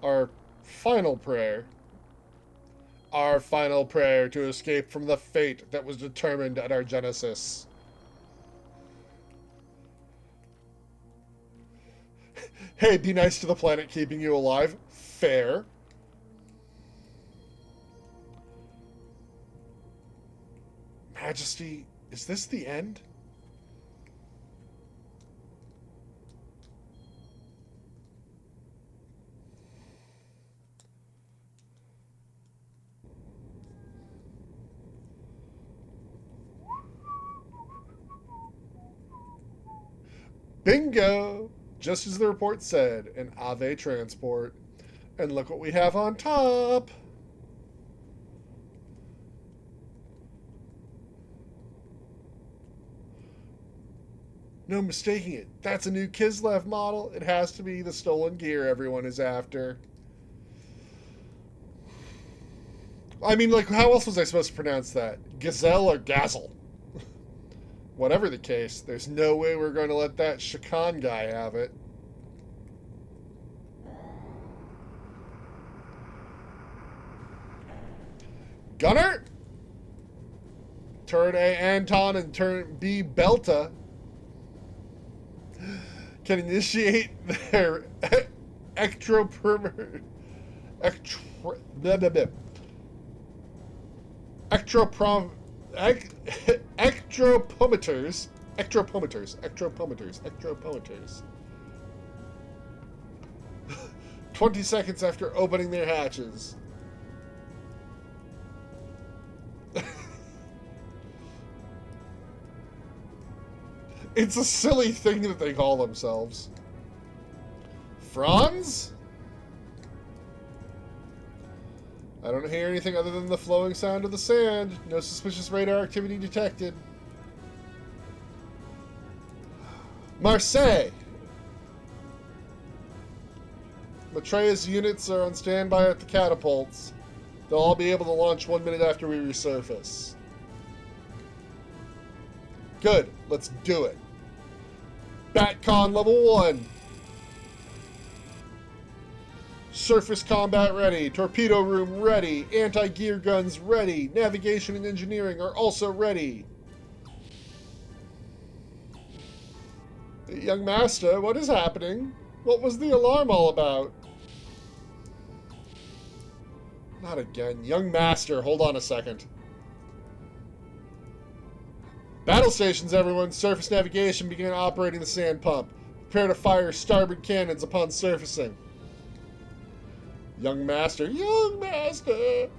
Our final prayer. Our final prayer to escape from the fate that was determined at our genesis. Hey, be nice to the planet keeping you alive. Fair. Majesty, is this the end? Bingo! Just as the report said, an Ave transport. And look what we have on top! No mistaking it. That's a new Kislev model. It has to be the stolen gear everyone is after. I mean, like, how else was I supposed to pronounce that? Gazelle or Gazel? Whatever the case, there's no way we're going to let that Shakan guy have it. Gunner! Turn A, Anton, and turn B, Belta can initiate their ectropometers. Ectropometers. 20 seconds after opening their hatches. It's a silly thing that they call themselves. Franz? I don't hear anything other than the flowing sound of the sand. No suspicious radar activity detected. Marseille! Matreya's units are on standby at the catapults. They'll all be able to launch 1 minute after we resurface. Good. Let's do it. Batcon level 1. Surface combat ready. Torpedo room ready. Anti-gear guns ready. Navigation and engineering are also ready. Young Master, what is happening? What was the alarm all about? Not again. Young Master, hold on a second. Battle stations, everyone. Surface navigation began operating the sand pump. Prepare to fire starboard cannons upon surfacing. Young Master. Young Master!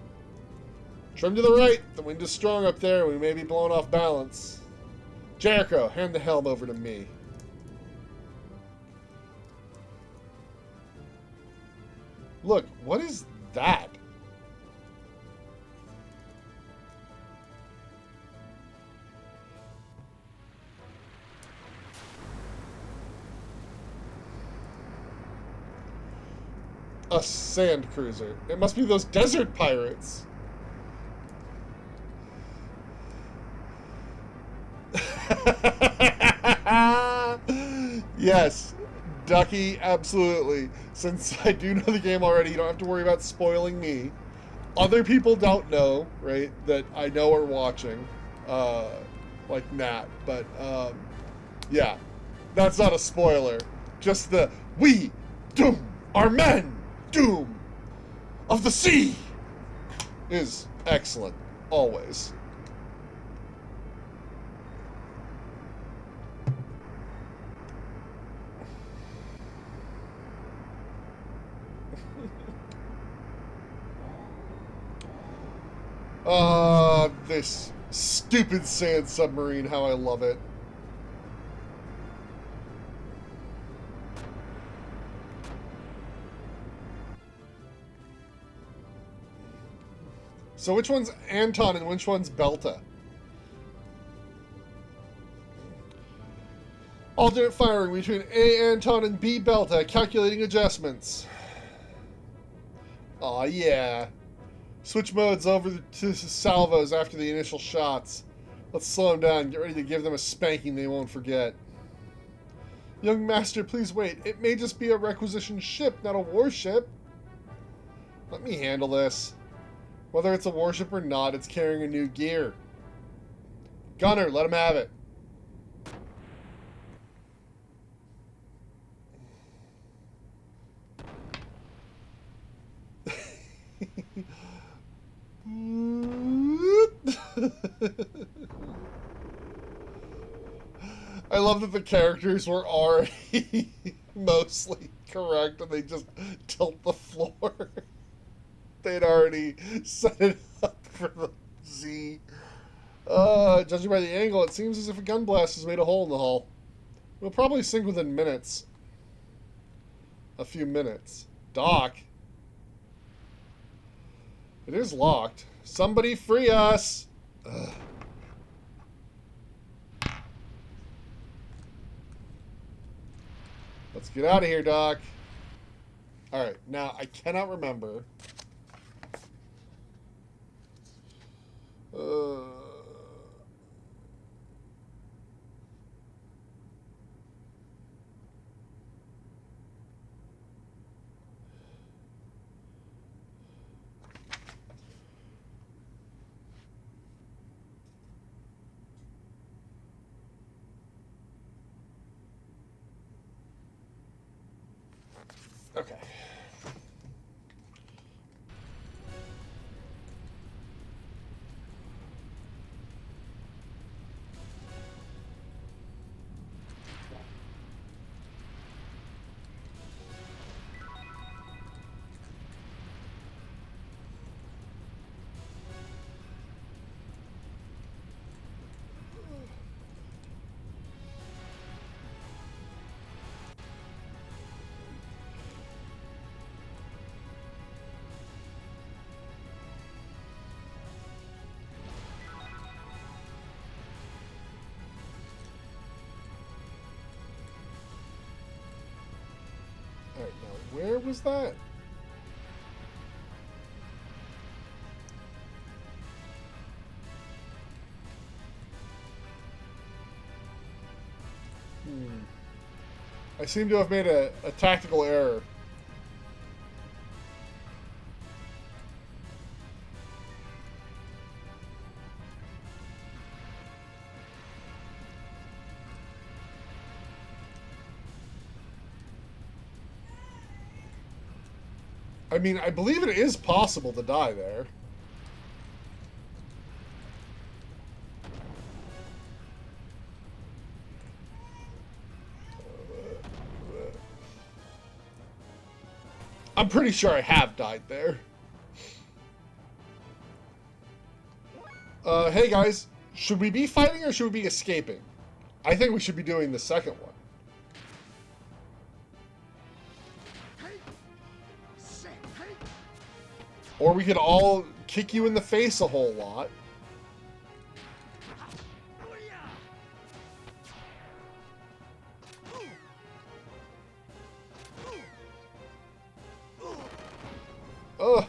Trim to the right. The wind is strong up there. We may be blown off balance. Jericho, hand the helm over to me. Look, what is that? A sand cruiser. It must be those desert pirates. Yes, Ducky, absolutely. Since I do know the game already, you don't have to worry about spoiling me. Other people don't know, right, that I know are watching, like Nat, but, yeah, that's not a spoiler. Just the, we, Doom, are men, Doom, of the sea, is excellent, always. This stupid sand submarine, how I love it. So which one's Anton and which one's Belta? Alternate firing between A Anton and B Belta, calculating adjustments. Aw, yeah. Switch modes over to salvos after the initial shots. Let's slow them down and get ready to give them a spanking they won't forget. Young Master, please wait. It may just be a requisition ship, not a warship. Let me handle this. Whether it's a warship or not, it's carrying a new gear. Gunner, let him have it. I love that the characters were already mostly correct and they just tilt the floor. They'd already set it up for the Z. Judging by the angle, it seems as if a gun blast has made a hole in the hull. We'll probably sink within minutes. A few minutes. Dock? It is locked. Somebody free us! Ugh. Let's get out of here, Doc. Alright, now I cannot remember. Okay. Where was that? I seem to have made a tactical error. I mean, I believe it is possible to die there. I'm pretty sure I have died there. Hey guys, should we be fighting or should we be escaping? I think we should be doing the second one. Or we could all kick you in the face a whole lot. Ugh.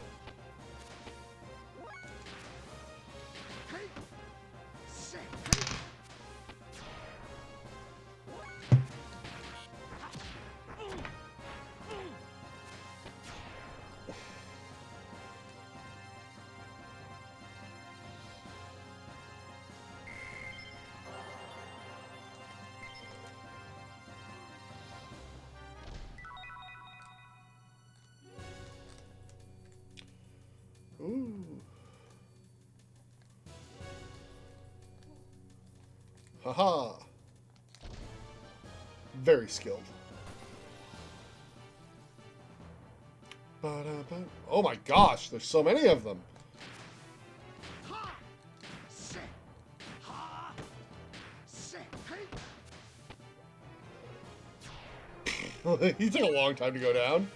Ooh. Haha. Very skilled. Oh my gosh, there's so many of them. He took a long time to go down.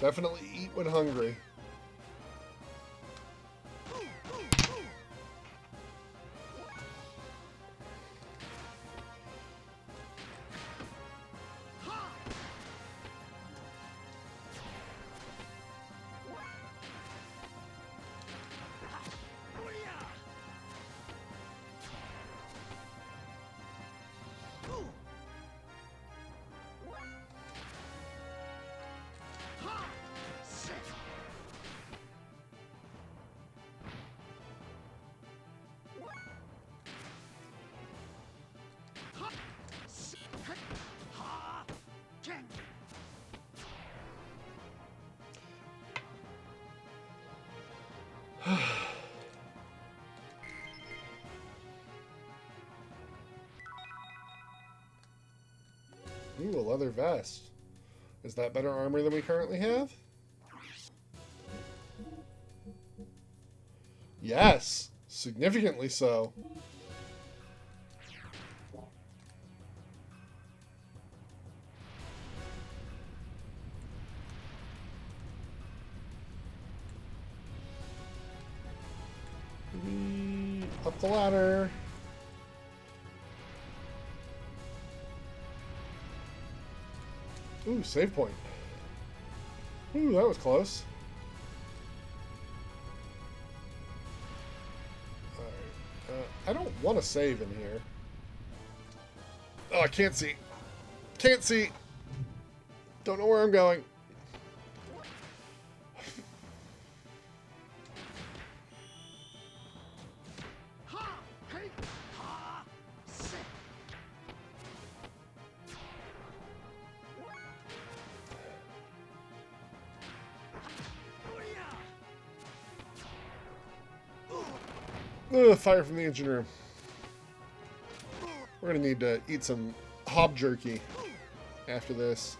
Definitely eat when hungry. Ooh, a leather vest. Is that better armor than we currently have? Yes, significantly so. Up the ladder. Ooh, save point. Ooh, that was close. Alright. I don't want to save in here. Oh, I can't see. Can't see. Don't know where I'm going. Ugh, fire from the engine room. We're gonna need to eat some hob jerky after this.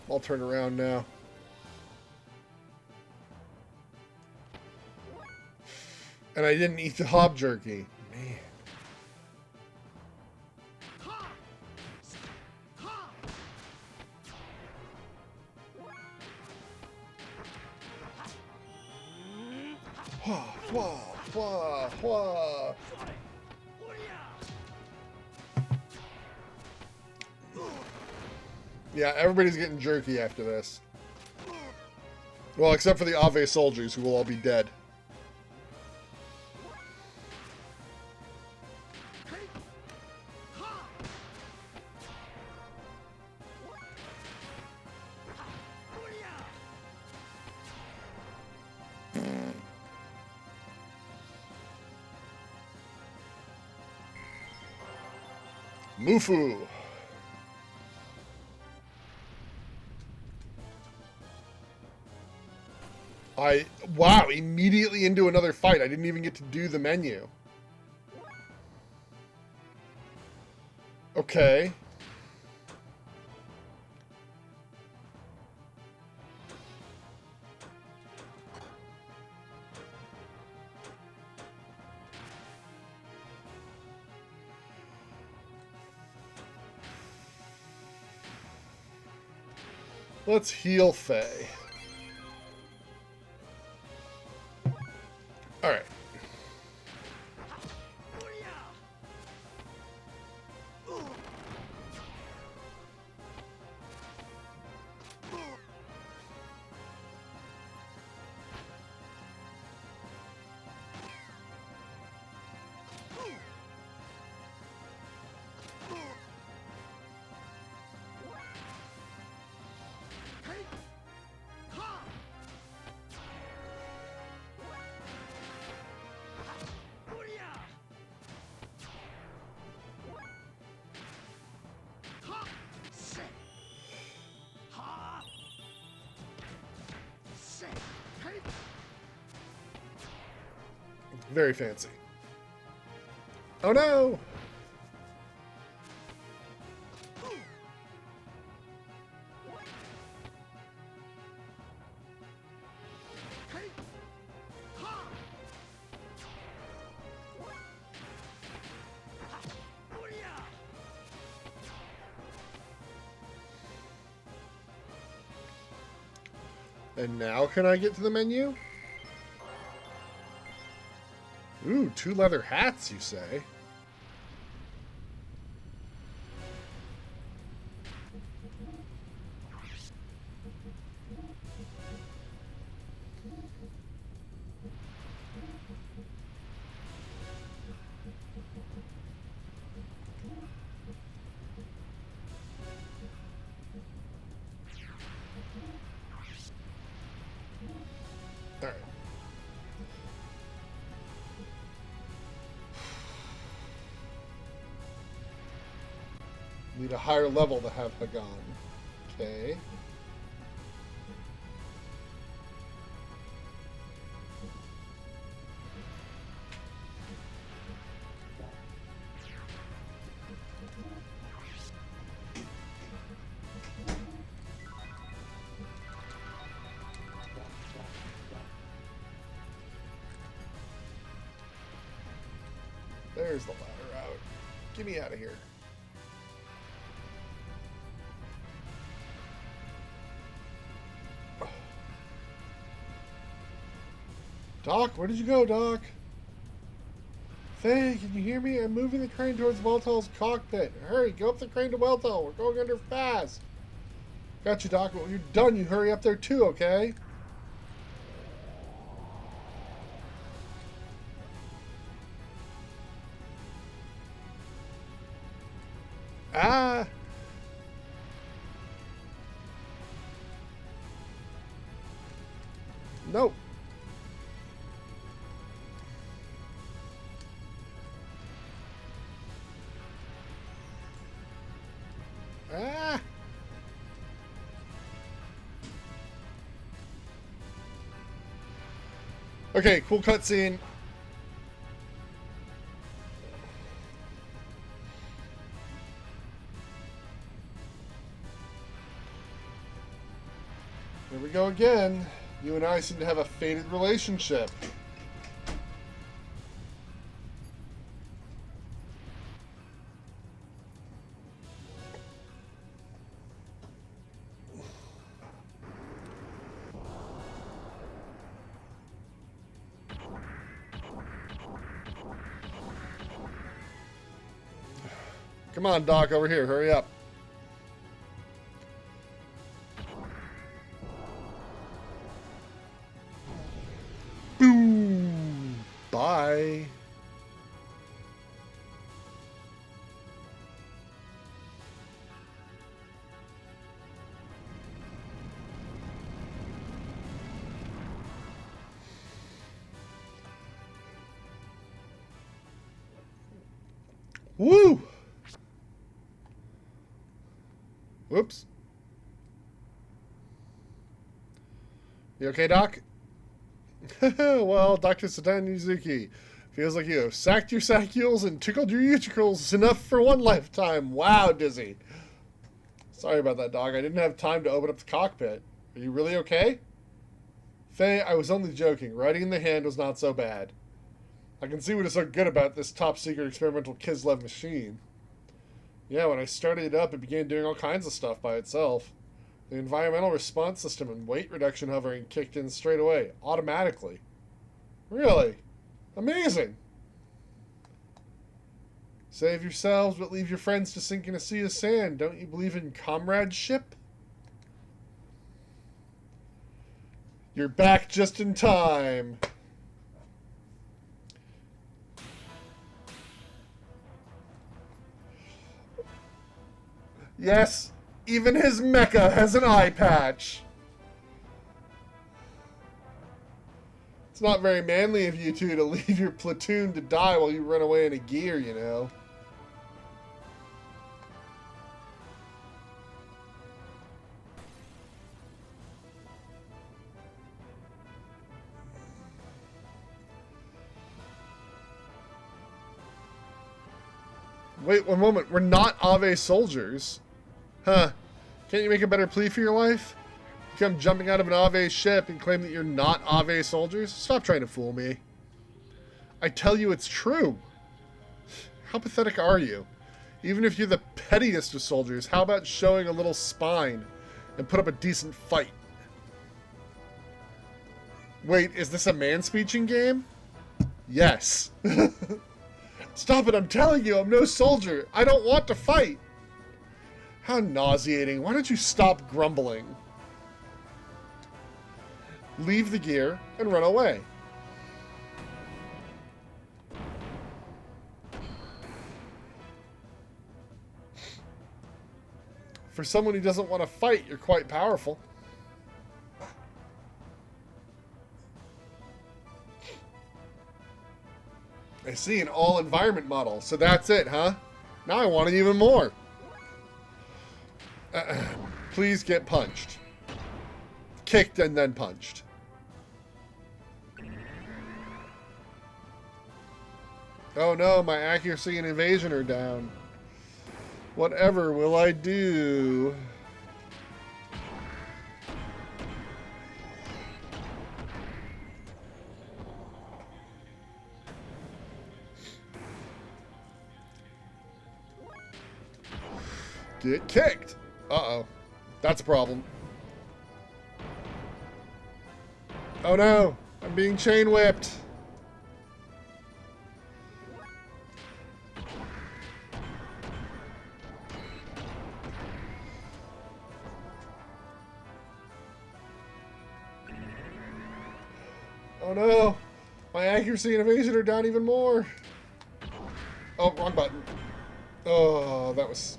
I'll turn around now. And I didn't eat the hob jerky. Man. Wah, wah, wah. Yeah, everybody's getting jerky after this. Well, except for the Ave soldiers, who will all be dead. Mufu. Wow, immediately into another fight. I didn't even get to do the menu. Okay. Let's heal Faye. Alright. Very fancy. Oh no! And now can I get to the menu? Ooh, 2 leather hats, you say? All right. Need a higher level to have Hagan. Okay. There's the ladder out. Get me out of here. Doc, where did you go, Doc? Faye, can you hear me? I'm moving the crane towards Weltel's cockpit. Hurry, go up the crane to Weltel. We're going under fast. Got you, Doc. When you're done, you hurry up there too, okay? Ah! Nope. Ah! Okay, cool cutscene. Here we go again. You and I seem to have a fated relationship. Come on, Doc, over here. Hurry up. Boom. Bye. Woo! Whoops. You okay, Doc? Well, Dr. Satan Yuzuki, feels like you have sacked your saccules and tickled your utricles enough for one lifetime. Wow, Dizzy. Sorry about that, Doc. I didn't have time to open up the cockpit. Are you really okay? Faye, I was only joking. Writing in the hand was not so bad. I can see what is so good about this top-secret experimental Kislev machine. Yeah, when I started it up, it began doing all kinds of stuff by itself. The environmental response system and weight reduction hovering kicked in straight away, automatically. Really? Amazing! Save yourselves, but leave your friends to sink in a sea of sand. Don't you believe in comradeship? You're back just in time. Yes, even his mecha has an eye patch. It's not very manly of you two to leave your platoon to die while you run away in a gear, you know. Wait one moment, we're not Ave soldiers. Huh. Can't you make a better plea for your life? You come jumping out of an Ave ship and claim that you're not Ave soldiers? Stop trying to fool me. I tell you it's true. How pathetic are you? Even if you're the pettiest of soldiers, how about showing a little spine and put up a decent fight? Wait, is this a man-speeching game? Yes. Stop it, I'm telling you, I'm no soldier. I don't want to fight. How nauseating. Why don't you stop grumbling? Leave the gear and run away. For someone who doesn't want to fight, you're quite powerful. I see, an all-environment model. So that's it, huh? Now I want it even more. Please get punched. Kicked and then punched. Oh no, my accuracy and evasion are down. Whatever will I do? Get kicked. Uh-oh. That's a problem. Oh no! I'm being chain whipped! Oh no! My accuracy and evasion are down even more! Oh, wrong button. Oh, that was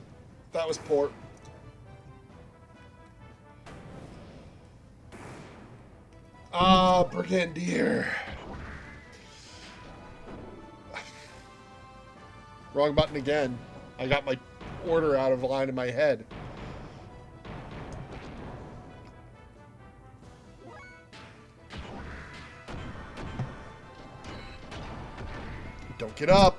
poor. Ah, Brigadier. Wrong button again. I got my order out of line in my head. Don't get up.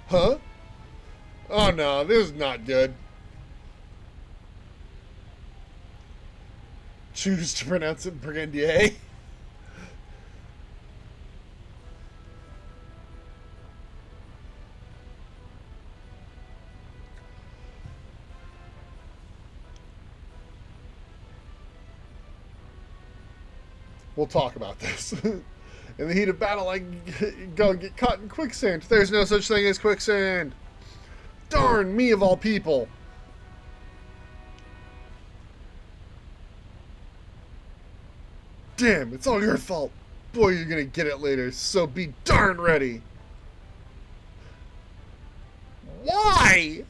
Huh? Oh no, this is not good. choose to pronounce it Brigandier. We'll talk about this. In the heat of battle, I go and get caught in quicksand. There's no such thing as quicksand. Darn me of all people. Damn, it's all your fault. Boy, you're gonna get it later, so be darn ready. Why?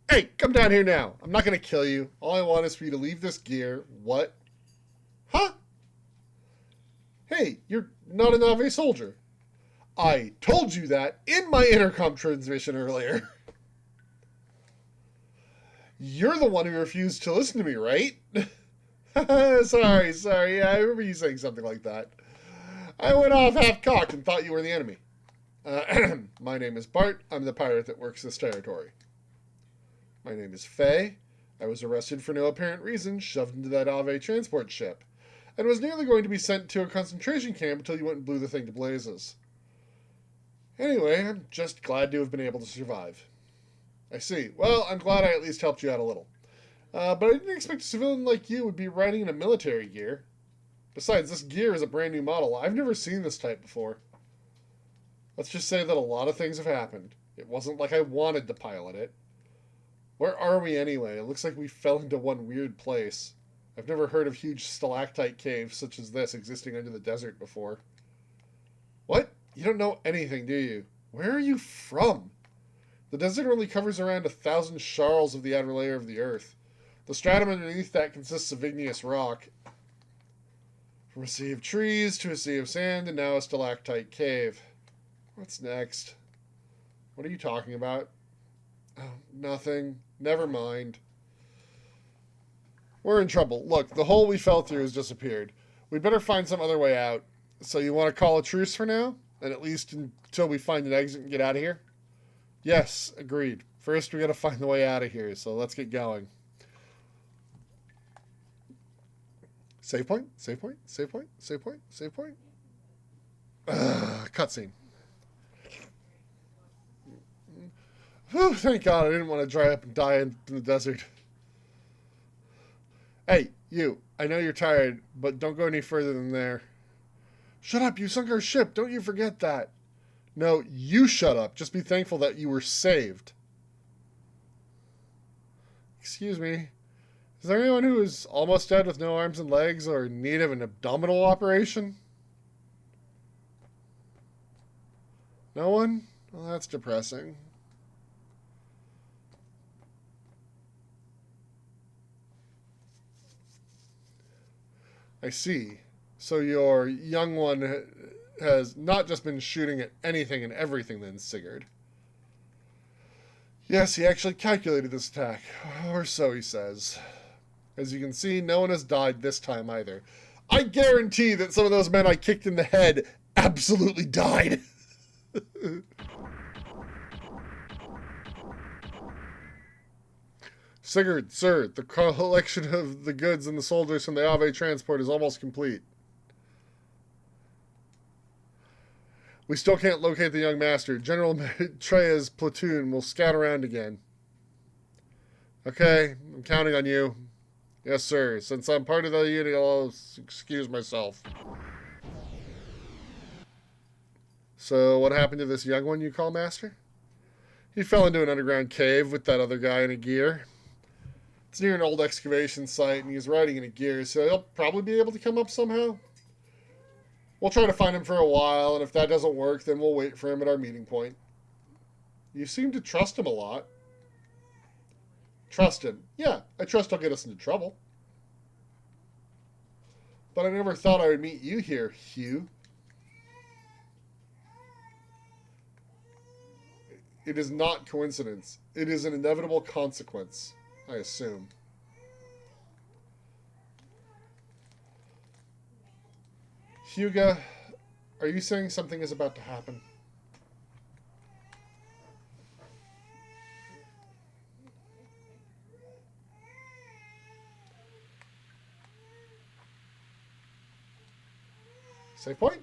Hey, come down here now. I'm not gonna kill you. All I want is for you to leave this gear. What? Huh? Hey, you're not an Ave soldier. I told you that in my intercom transmission earlier. You're the one who refused to listen to me, right? Sorry. Yeah, I remember you saying something like that. I went off half-cocked and thought you were the enemy. My name is Bart. I'm the pirate that works this territory. My name is Faye. I was arrested for no apparent reason, shoved into that Ave transport ship, and was nearly going to be sent to a concentration camp until you went and blew the thing to blazes. Anyway, I'm just glad to have been able to survive. I see. Well, I'm glad I at least helped you out a little. But I didn't expect a civilian like you would be riding in a military gear. Besides, this gear is a brand new model. I've never seen this type before. Let's just say that a lot of things have happened. It wasn't like I wanted to pilot it. Where are we anyway? It looks like we fell into one weird place. I've never heard of huge stalactite caves such as this existing under the desert before. What? You don't know anything, do you? Where are you from? The desert only covers around 1,000 sharls of the outer layer of the earth. The stratum underneath that consists of igneous rock. From a sea of trees to a sea of sand and now a stalactite cave. What's next? What are you talking about? Oh, nothing. Never mind. We're in trouble. Look, the hole we fell through has disappeared. We'd better find some other way out. So you want to call a truce for now? And at least until we find an exit and get out of here? Yes, agreed. First, we gotta find the way out of here, so let's get going. Save point? Save point? Save point? Save point? Save point? Cutscene. Whew, thank God I didn't want to dry up and die in the desert. Hey, you. I know you're tired, but don't go any further than there. Shut up, you sunk our ship. Don't you forget that. No, you shut up. Just be thankful that you were saved. Excuse me. Is there anyone who is almost dead with no arms and legs or in need of an abdominal operation? No one? Well, that's depressing. I see. So your young one has not just been shooting at anything and everything then, Sigurd. Yes, he actually calculated this attack. Or so he says. As you can see, no one has died this time either. I guarantee that some of those men I kicked in the head absolutely died. Sigurd, sir, the collection of the goods and the soldiers from the Ave transport is almost complete. We still can't locate the young master. General Treya's platoon will scout around again. Okay, I'm counting on you. Yes, sir. Since I'm part of the unit, I'll excuse myself. So, what happened to this young one you call master? He fell into an underground cave with that other guy in a gear. It's near an old excavation site, and he's riding in a gear, so he'll probably be able to come up somehow. We'll try to find him for a while, and if that doesn't work, then we'll wait for him at our meeting point. You seem to trust him a lot. Trust him? Yeah, I trust he'll get us into trouble. But I never thought I would meet you here, Hugh. It is not coincidence. It is an inevitable consequence, I assume. Huga, are you saying something is about to happen? Save point?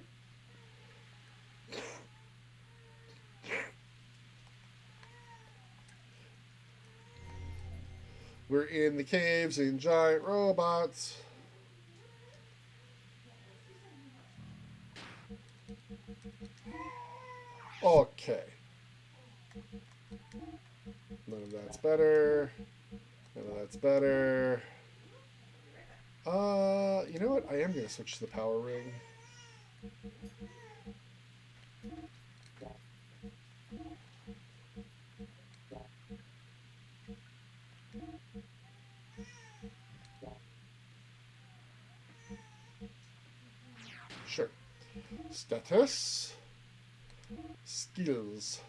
We're in the caves in giant robots. Okay. None of that's better. None of that's better. You know what? I am going to switch to the power ring. Sure. Status. Skills.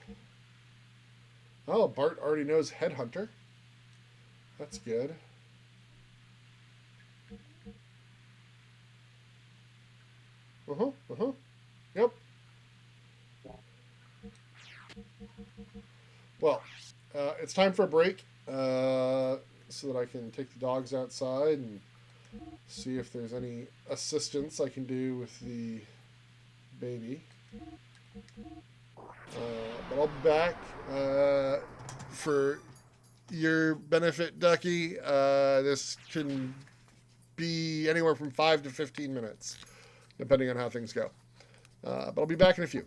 Oh, Bart already knows Headhunter. That's good. Yep. Well, it's time for a break so that I can take the dogs outside and see if there's any assistance I can do with the baby. But I'll be back for your benefit, Ducky. This can be anywhere from 5 to 15 minutes, depending on how things go. But I'll be back in a few.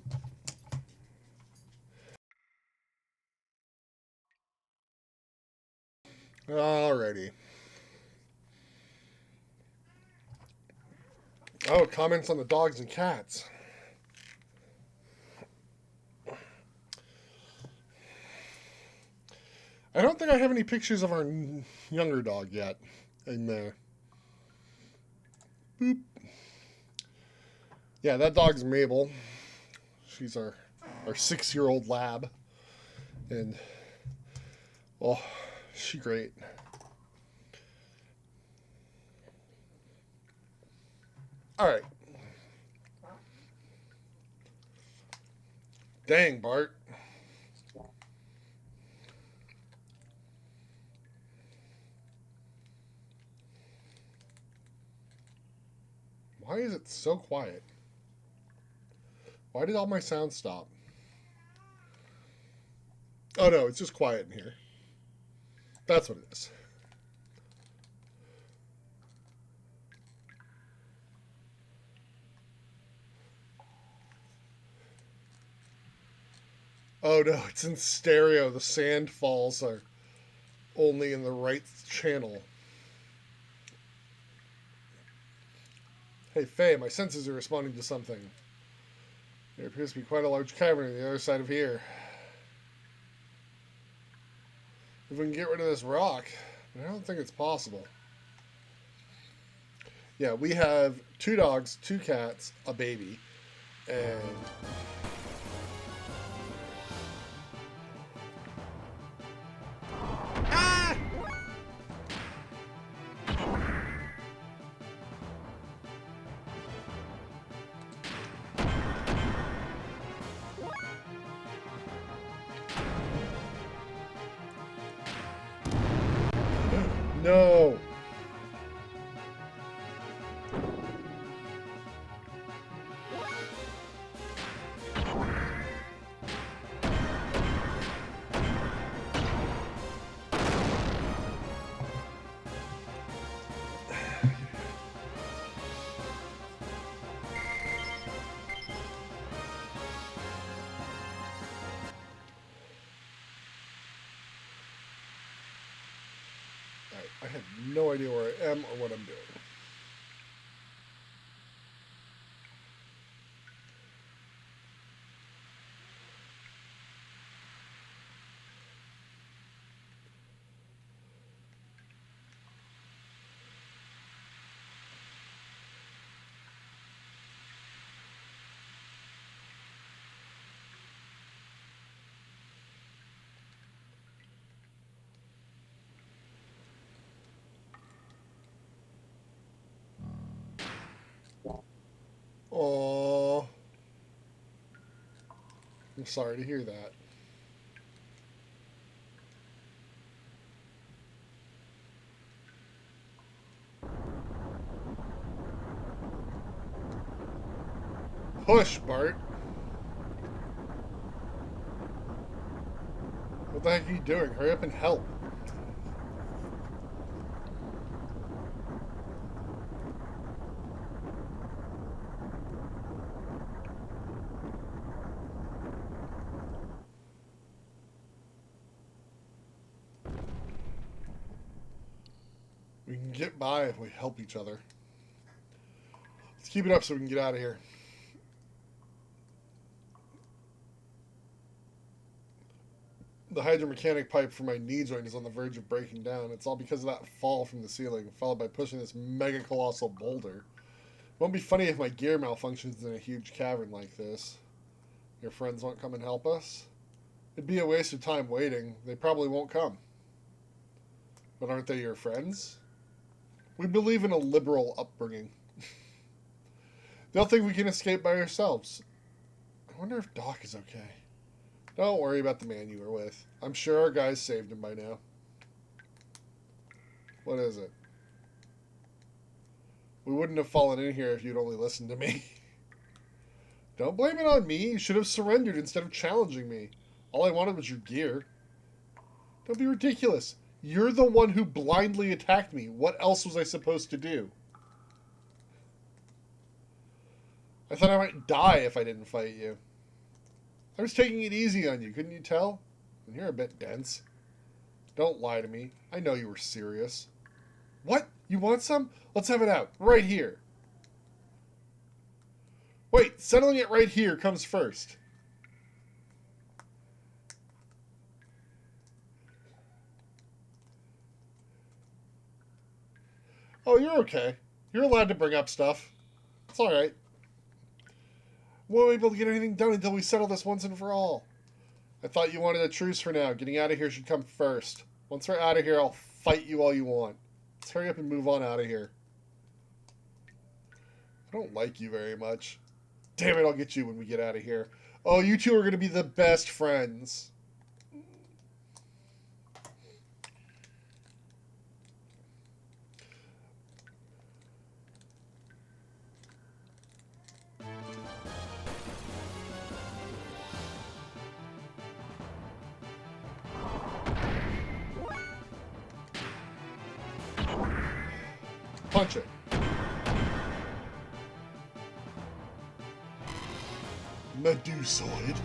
Alrighty. Oh, comments on the dogs and cats. I don't think I have any pictures of our younger dog yet in there. Boop. Yeah, that dog's Mabel. She's our 6-year-old lab. And, oh, she's great. All right. Dang, Bart. Why is it so quiet? Why did all my sound stop? Oh no, it's just quiet in here. That's what it is. Oh no, it's in stereo. The sand falls are only in the right channel. Hey Faye, my senses are responding to something. There appears to be quite a large cavern on the other side of here. If we can get rid of this rock, but I don't think it's possible. Yeah, we have 2 dogs, 2 cats, a baby, and no. I have no idea where I am or what I'm doing. Aww. I'm sorry to hear that. Push, Bart. What the heck are you doing? Hurry up and help. We can get by if we help each other. Let's keep it up so we can get out of here. The hydromechanic pipe for my knee joint is on the verge of breaking down. It's all because of that fall from the ceiling, followed by pushing this mega colossal boulder. It won't be funny if my gear malfunctions in a huge cavern like this. Your friends won't come and help us? It'd be a waste of time waiting. They probably won't come. But aren't they your friends? We believe in a liberal upbringing. They'll think we can escape by ourselves. I wonder if Doc is okay. Don't worry about the man you were with. I'm sure our guys saved him by now. What is it? We wouldn't have fallen in here if you'd only listened to me. Don't blame it on me. You should have surrendered instead of challenging me. All I wanted was your gear. Don't be ridiculous. You're the one who blindly attacked me. What else was I supposed to do? I thought I might die if I didn't fight you. I was taking it easy on you, couldn't you tell? And you're a bit dense. Don't lie to me. I know you were serious. What? You want some? Let's have it out. Right here. Wait, settling it right here comes first. Oh, you're okay. You're allowed to bring up stuff. It's alright. We won't be able to get anything done until we settle this once and for all. I thought you wanted a truce for now. Getting out of here should come first. Once we're out of here, I'll fight you all you want. Let's hurry up and move on out of here. I don't like you very much. Damn it, I'll get you when we get out of here. Oh, you two are going to be the best friends. Punch it. Medusoid.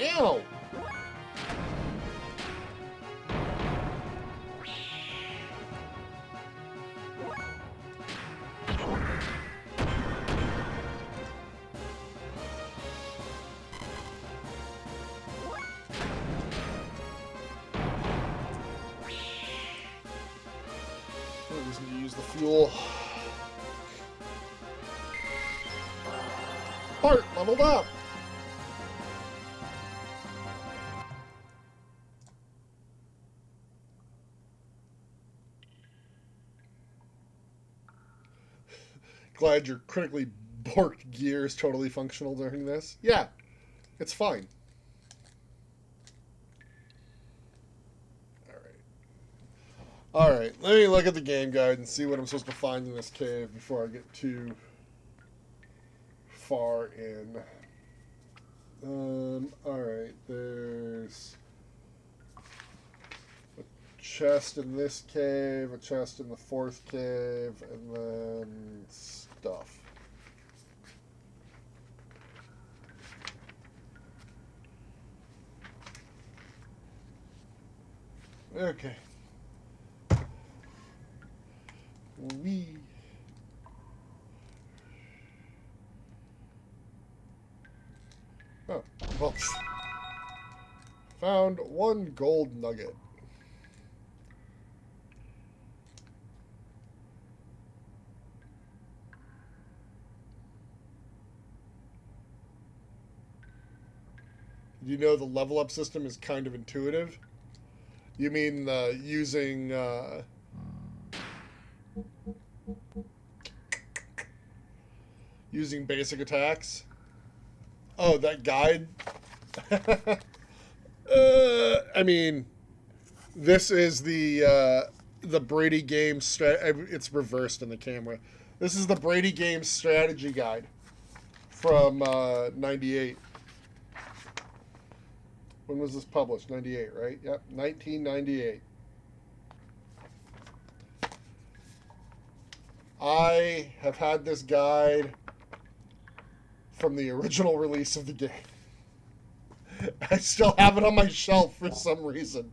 Ow! We're just going to use the fuel. Bart leveled up. Glad your critically borked gear is totally functional during this. Yeah, it's fine. Alright, let me look at the game guide and see what I'm supposed to find in this cave before I get too far in. Alright, there's a chest in this cave, a chest in the fourth cave, and then stuff. Okay. Wee. Oh, well. Found one gold nugget. You know the level up system is kind of intuitive? You mean using using basic attacks. Oh, that guide? I mean, this is the Brady game. It's reversed in the camera. This is the Brady game strategy guide from 98. When was this published? 98, right? Yep, 1998. I have had this guide from the original release of the game. I still have it on my shelf for some reason.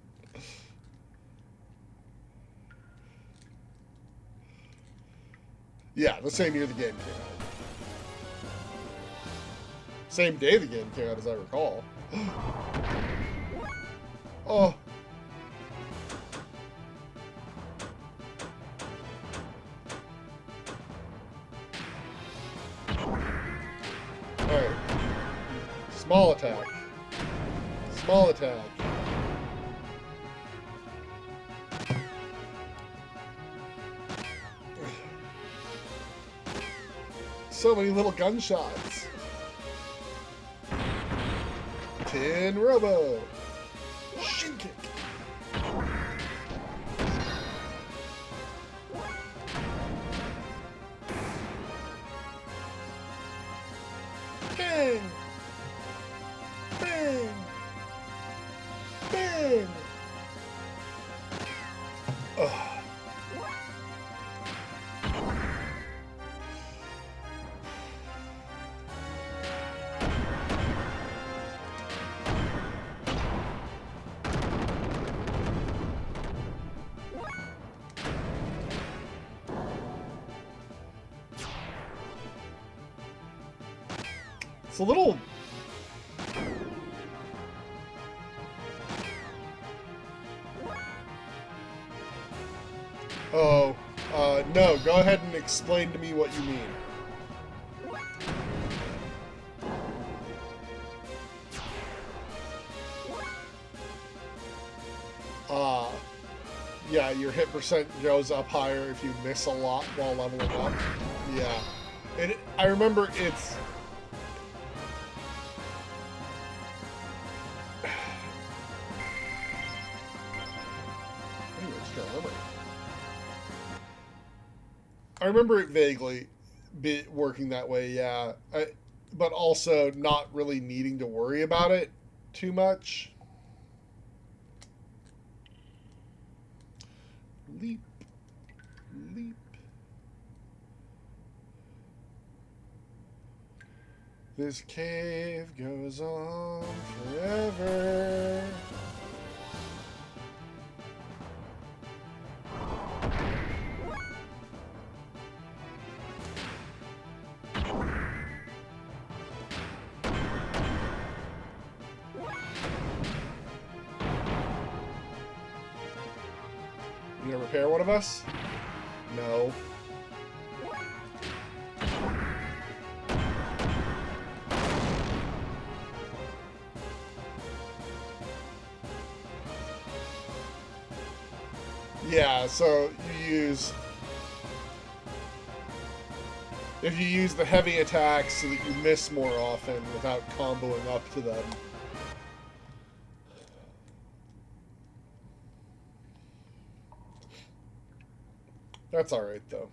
Yeah, the same year the game came out. Same day the game came out, as I recall. Oh. Alright. Small attack. Small attack. So many little gunshots. Tin Robo. Shin kick. Bang. Bang. Bang. Ugh. It's a little... Oh, no, go ahead and explain to me what you mean. Yeah, your hit percent goes up higher if you miss a lot while leveling up. Yeah. I remember it's... I remember it vaguely working that way, yeah. But also not really needing to worry about it too much. Leap. Leap. This cave goes on forever. You gonna repair one of us? No. Yeah, so you use... If you use the heavy attacks so that you miss more often without comboing up to them. That's alright, though.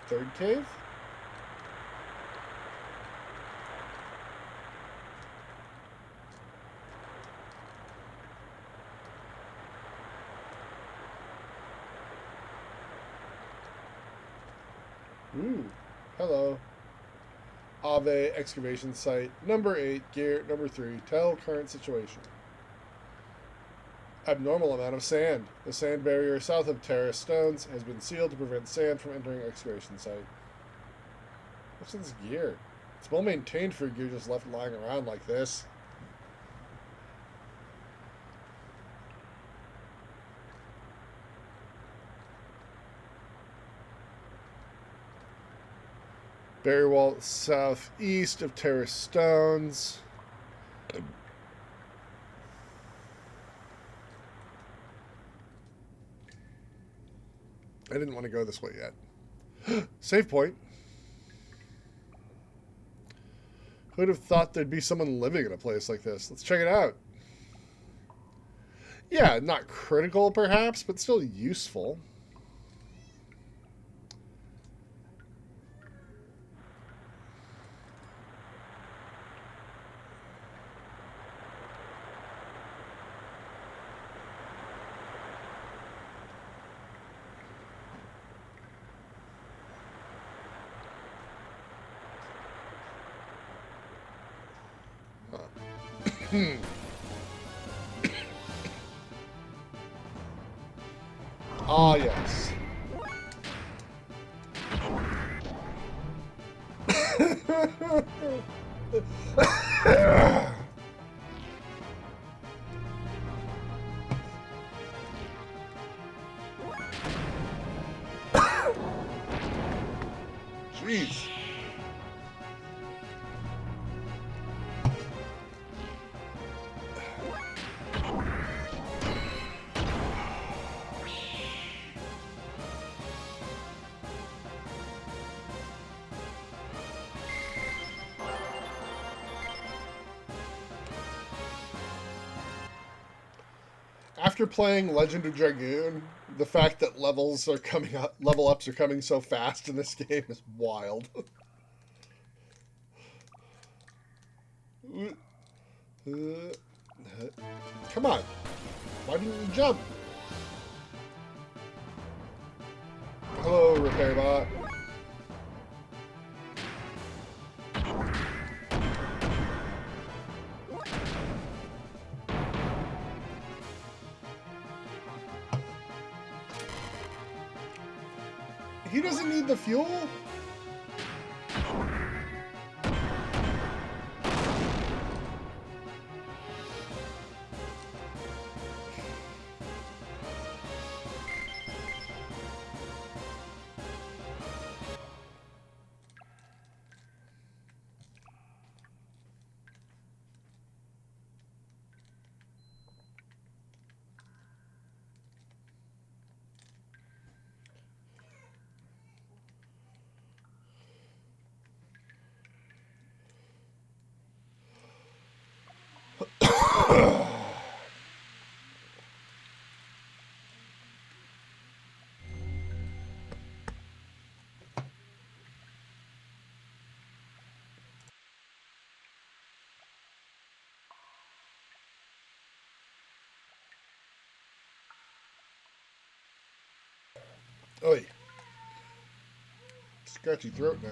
Third cave? Ooh, hello. Ave excavation site. Number 8, gear. Number 3, tell current situation. Abnormal amount of sand. The sand barrier south of terrace stones has been sealed to prevent sand from entering excavation site. What's in this gear? It's well maintained for gear just left lying around like this. Barrier wall southeast of terrace stones. I didn't want to go this way yet. Save point. Who'd have thought there'd be someone living in a place like this? Let's check it out. Yeah, not critical perhaps, but still useful. Ah, yes. Jeez. After playing Legend of Dragoon, the fact that level ups are coming so fast in this game is wild. Come on. Why didn't you jump? Hello, repair bot. He doesn't need the fuel? Oi. Scratchy throat now.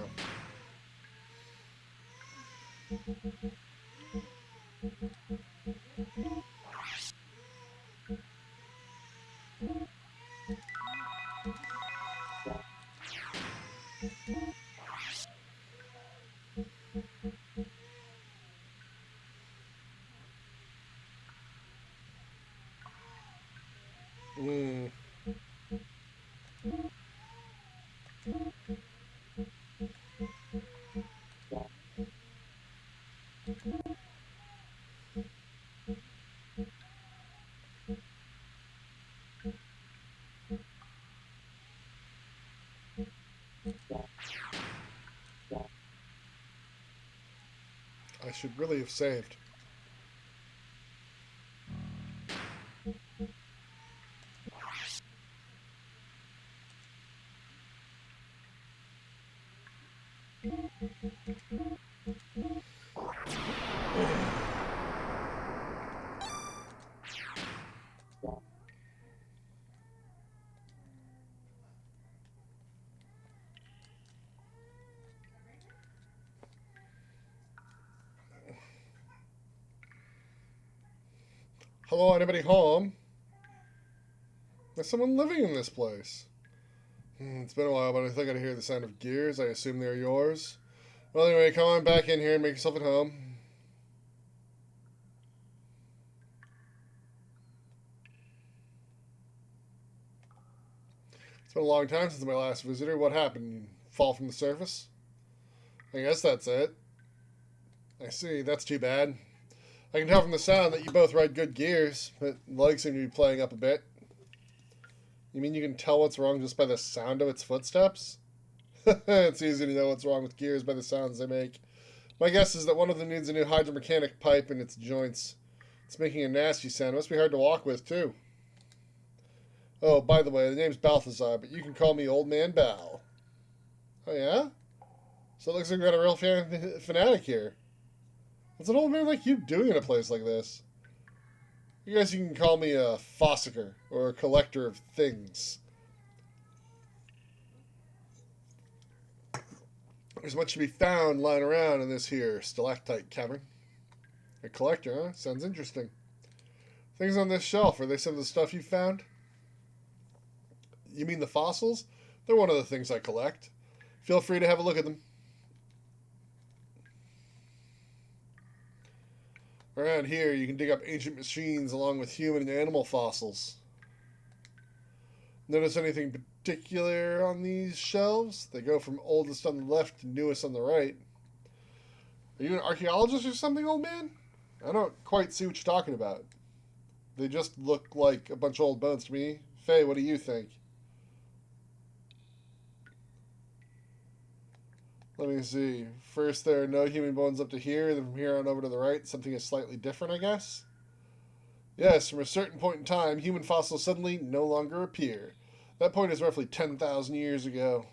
I should really have saved. Hello, anybody home? There's someone living in this place. It's been a while, but I think I hear the sound of gears. I assume they're yours. Well, anyway, come on back in here and make yourself at home. It's been a long time since my last visitor. What happened? You fall from the surface? I guess that's it. I see. That's too bad. I can tell from the sound that you both ride good gears, but legs seem to be playing up a bit. You mean you can tell what's wrong just by the sound of its footsteps? It's easy to know what's wrong with gears by the sounds they make. My guess is that one of them needs a new hydromechanic pipe in its joints. It's making a nasty sound. It must be hard to walk with, too. Oh, by the way, the name's Balthazar, but you can call me Old Man Bal. Oh, yeah? So it looks like we got a real fanatic here. What's an old man like you doing in a place like this? I guess you can call me a fossicker, or a collector of things. There's much to be found lying around in this here stalactite cavern. A collector, huh? Sounds interesting. Things on this shelf, are they some of the stuff you found? You mean the fossils? They're one of the things I collect. Feel free to have a look at them. Around here, you can dig up ancient machines along with human and animal fossils. Notice anything particular on these shelves? They go from oldest on the left to newest on the right. Are you an archaeologist or something, old man? I don't quite see what you're talking about. They just look like a bunch of old bones to me. Faye, what do you think? Let me see. First, there are no human bones up to here. Then from here on over to the right, something is slightly different, I guess. Yes, from a certain point in time, human fossils suddenly no longer appear. That point is roughly 10,000 years ago.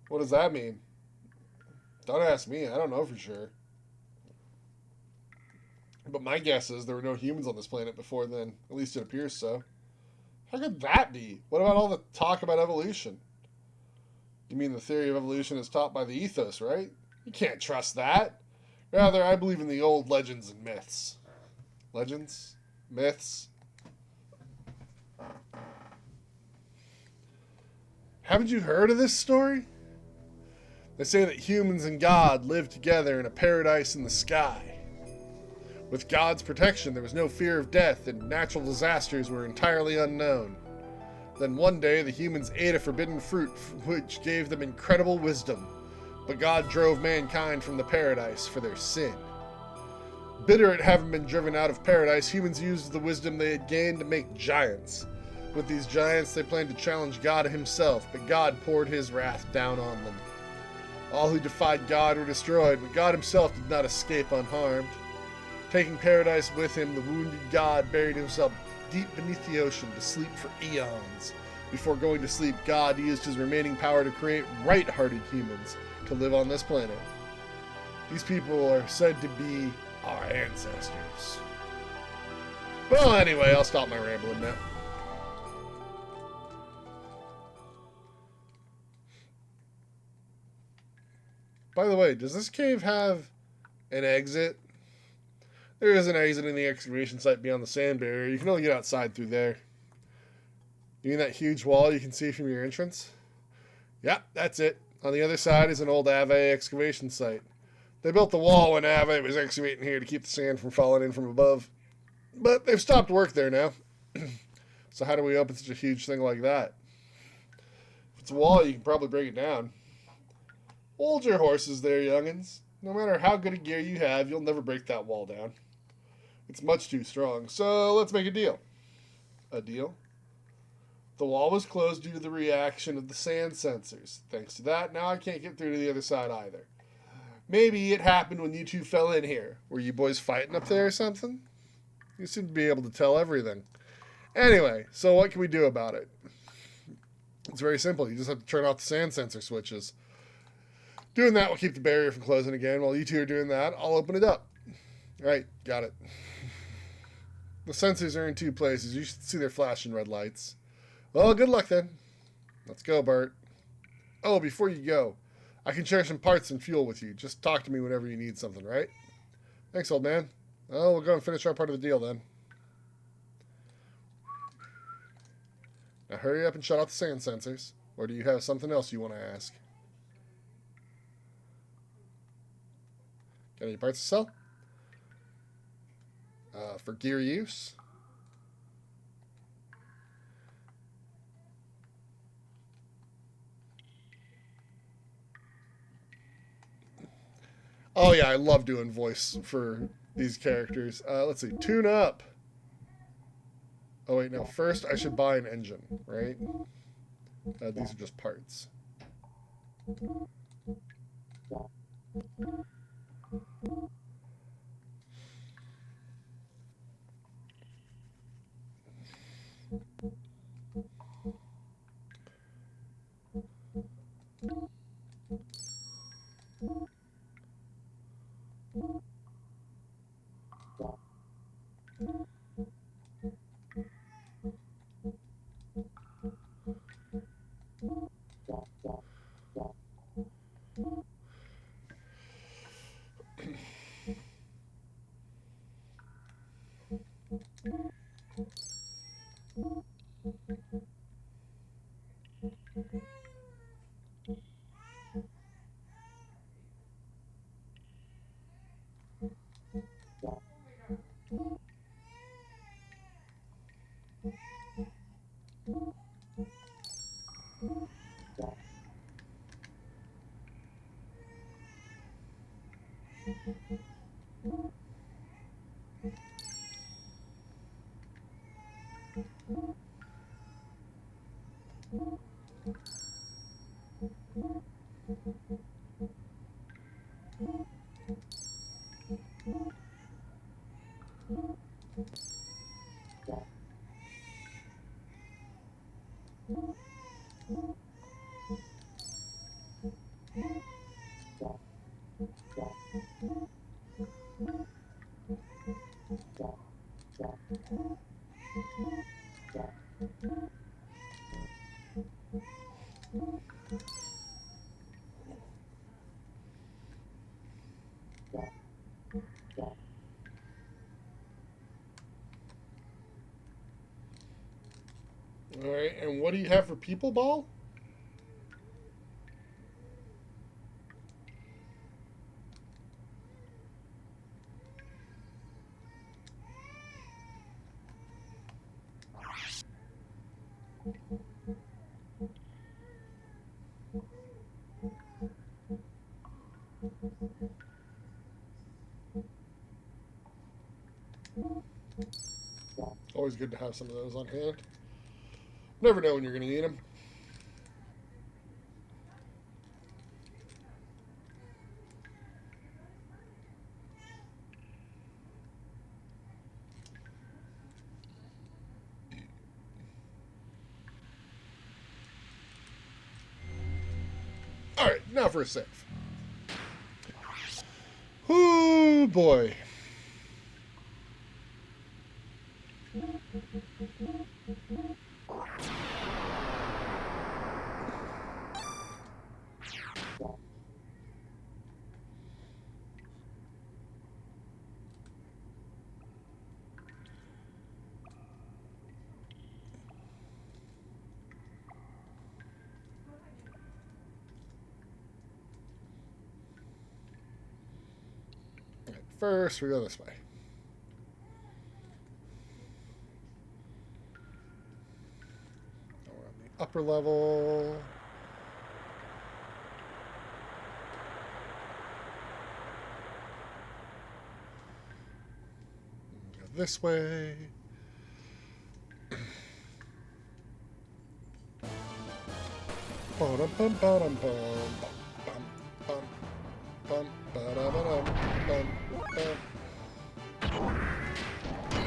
What does that mean? Don't ask me. I don't know for sure. But my guess is there were no humans on this planet before then. At least it appears so. How could that be? What about all the talk about evolution? You mean the theory of evolution is taught by the ethos, right? You can't trust that. Rather, I believe in the old legends and myths. Legends? Myths? Haven't you heard of this story? They say that humans and God lived together in a paradise in the sky. With God's protection, there was no fear of death, and natural disasters were entirely unknown. Then one day, the humans ate a forbidden fruit, which gave them incredible wisdom. But God drove mankind from the paradise for their sin. Bitter at having been driven out of paradise, humans used the wisdom they had gained to make giants. With these giants, they planned to challenge God himself, but God poured his wrath down on them. All who defied God were destroyed, but God himself did not escape unharmed. Taking paradise with him, the wounded God buried himself deep beneath the ocean to sleep for eons. Before going to sleep, God used his remaining power to create right-hearted humans to live on this planet. These people are said to be our ancestors. Well, anyway, I'll stop my rambling now. By the way, does this cave have an exit? There is an exit in the excavation site beyond the sand barrier. You can only get outside through there. You mean that huge wall you can see from your entrance? Yep, that's it. On the other side is an old Ave excavation site. They built the wall when Ave was excavating here to keep the sand from falling in from above. But they've stopped work there now. So how do we open such a huge thing like that? If it's a wall, you can probably break it down. Hold your horses there, youngins. No matter how good a gear you have, you'll never break that wall down. It's much too strong, so let's make a deal. A deal? The wall was closed due to the reaction of the sand sensors. Thanks to that, now I can't get through to the other side either. Maybe it happened when you two fell in here. Were you boys fighting up there or something? You seem to be able to tell everything. Anyway, so what can we do about it? It's very simple. You just have to turn off the sand sensor switches. Doing that will keep the barrier from closing again. While you two are doing that, I'll open it up. All right, got it. The sensors are in two places. You should see their flashing red lights. Well, good luck then. Let's go, Bert. Oh, before you go, I can share some parts and fuel with you. Just talk to me whenever you need something, right? Thanks, old man. Oh, we'll go and finish our part of the deal then. Now hurry up and shut off the sand sensors. Or do you have something else you want to ask? Got any parts to sell? For gear use? Oh yeah, I love doing voice for these characters. Let's see, tune up. Oh wait, no, first I should buy an engine, right? These are just parts. All right, and what do you have for People Ball? Always good to have some of those on hand. Never know when you're going to need them. All right, now for a save. Oh boy. First, we go this way. Now we're on the upper level. Go this way.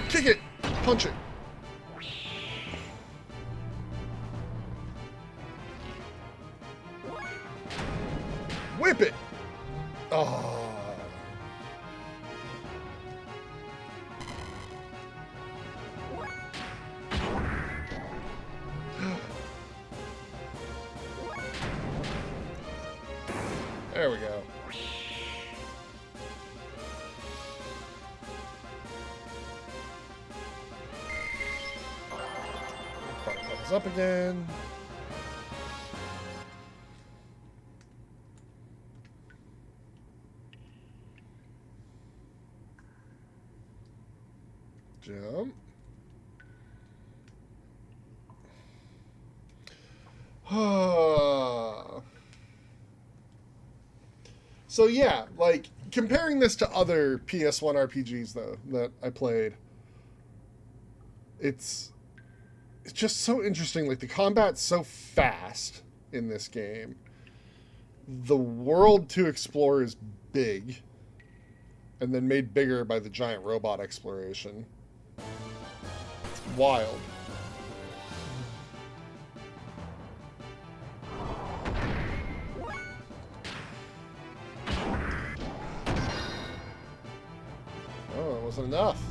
Kick it! Punch it! Whip it! Oh. There we go. Bubbles up again. Jump. So yeah, like comparing this to other PS1 RPGs though that I played, it's just so interesting. Like the combat's so fast in this game. The world to explore is big, and then made bigger by the giant robot exploration. It's wild. Oh, it wasn't enough.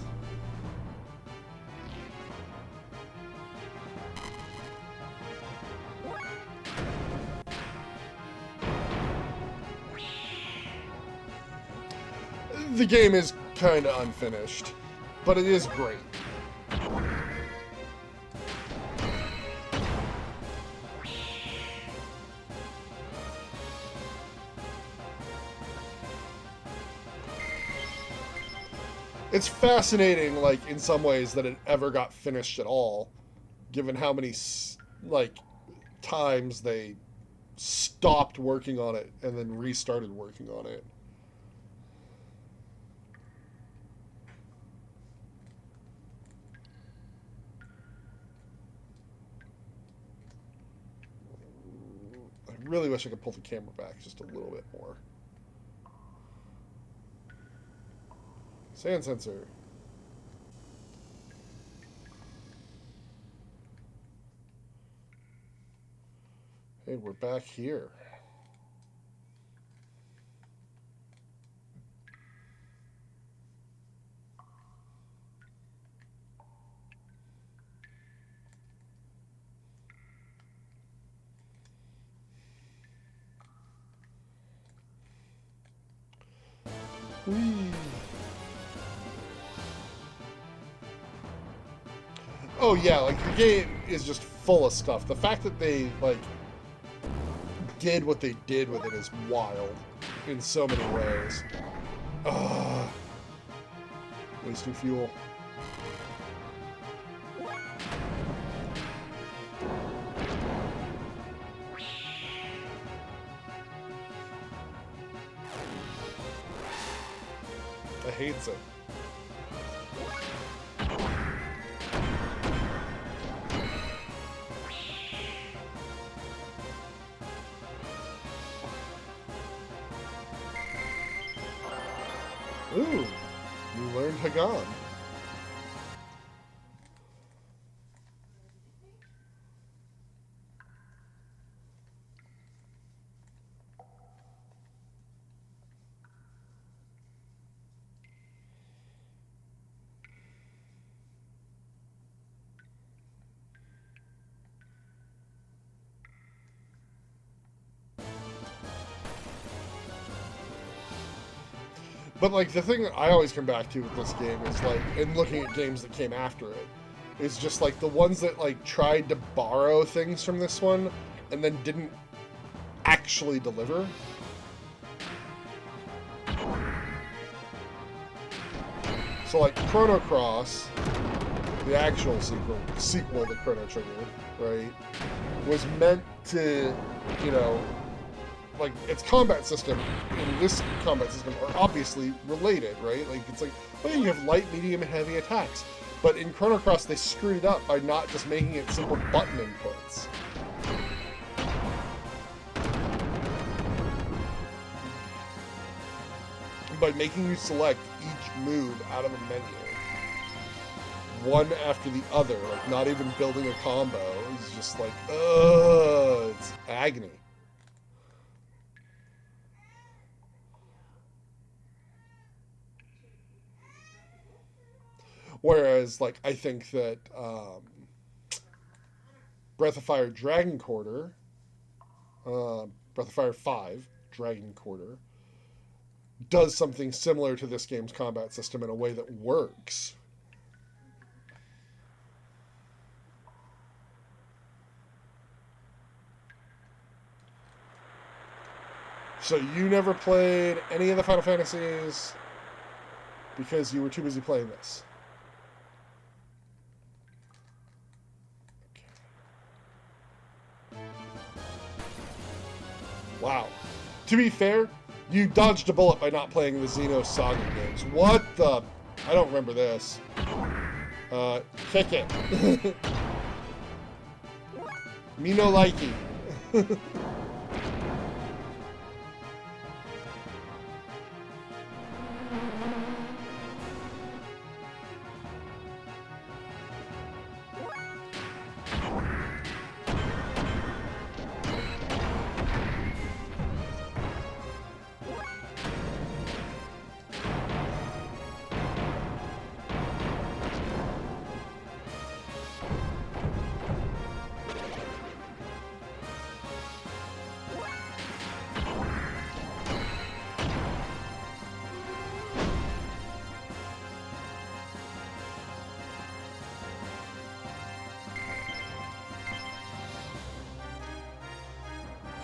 The game is kind of unfinished, but it is great. It's fascinating, like, in some ways, that it ever got finished at all, given how many, like, times they stopped working on it and then restarted working on it. I really wish I could pull the camera back just a little bit more. Sand sensor. Hey, we're back here. Whee. Oh yeah, like the game is just full of stuff. The fact that they like did what they did with it is wild in so many ways. Ugh. Wasting fuel. I hate it. Ooh, you learned Hagan. But like the thing that I always come back to with this game is like, in looking at games that came after it, is just like the ones that like tried to borrow things from this one and then didn't actually deliver. So like Chrono Cross, the actual sequel to Chrono Trigger, right, was meant to, you know, like, its combat system and this combat system are obviously related, right? Like, it's like, oh yeah, you have light, medium, and heavy attacks. But in Chrono Cross, they screwed it up by not just making it simple button inputs. By making you select each move out of the menu. One after the other, like, not even building a combo. It's just like, it's agony. Whereas, like, I think that Breath of Fire Dragon Quarter, Breath of Fire 5 Dragon Quarter, does something similar to this game's combat system in a way that works. So you never played any of the Final Fantasies because you were too busy playing this? Wow. To be fair, you dodged a bullet by not playing the Xeno Saga games. What the... I don't remember this. Kick it. Me no likey.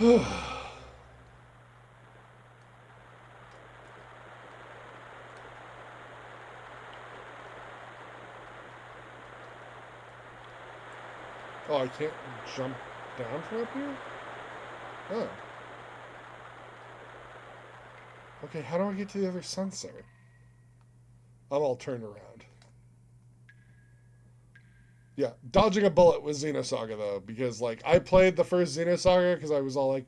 Oh, I can't jump down from up here? Oh. Okay, how do I get to the other sensor? I'm all turned around. Yeah, dodging a bullet with Xenosaga, though, because, like, I played the first Xenosaga because I was all like,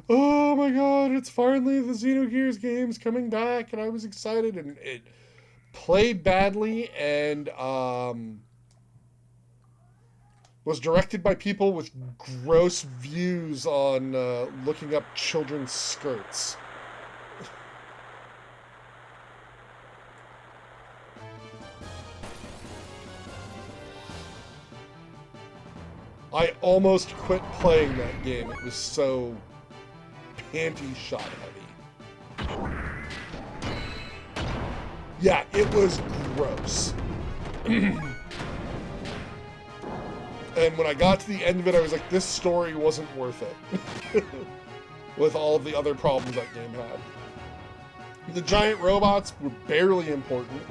oh my god, it's finally the Xenogears games coming back, and I was excited, and it played badly, and, was directed by people with gross views on looking up children's skirts. I almost quit playing that game. It was so panty shot heavy. Yeah, it was gross. And when I got to the end of it, I was like, this story wasn't worth it. With all of the other problems that game had. The giant robots were barely important.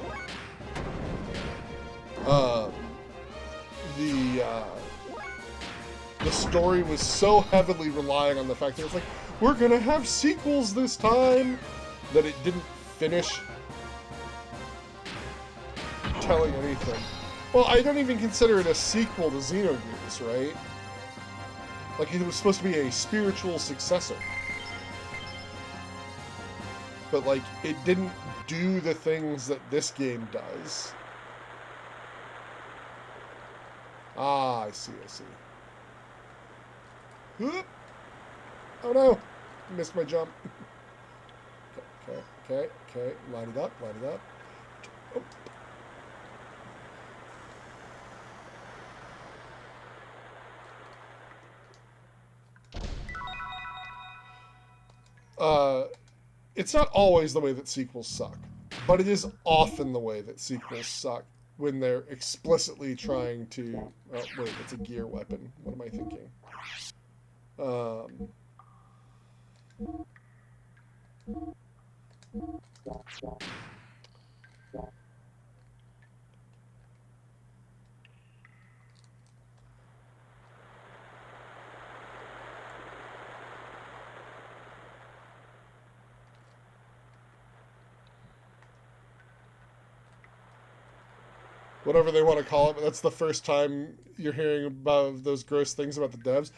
The story was so heavily relying on the fact that it's like, we're gonna have sequels this time, that it didn't finish telling anything. Well, I don't even consider it a sequel to Xenogears, right? Like, it was supposed to be a spiritual successor. But, like, it didn't do the things that this game does. Ah, I see. Whoop. Oh no! Missed my jump. Okay. Line it up. Oh. It's not always the way that sequels suck, but it is often the way that sequels suck when they're explicitly trying to... Oh, wait, it's a gear weapon. What am I thinking? Whatever they want to call it, but that's the first time you're hearing about those gross things about the devs.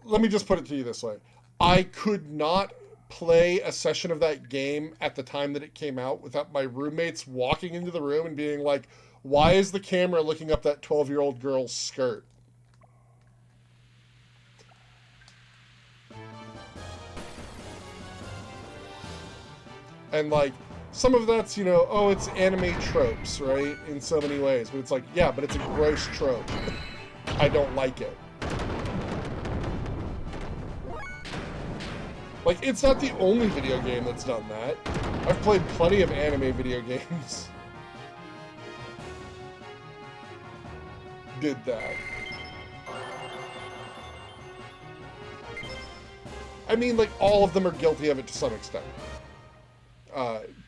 Let me just put it to you this way. I could not play a session of that game at the time that it came out without my roommates walking into the room and being like, why is the camera looking up that 12-year-old girl's skirt? And, like, some of that's, you know, oh, it's anime tropes, right? In so many ways. But it's like, yeah, but it's a gross trope. I don't like it. Like, it's not the only video game that's done that. I've played plenty of anime video games. Did that. I mean, like, all of them are guilty of it to some extent.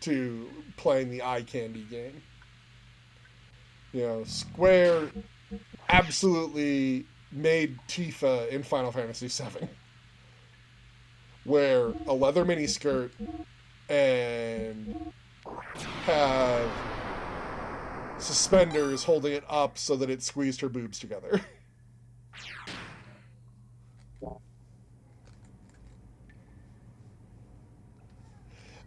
To playing the eye candy game. You know, Square absolutely made Tifa in Final Fantasy VII. Wear a leather miniskirt and have suspenders holding it up so that it squeezed her boobs together.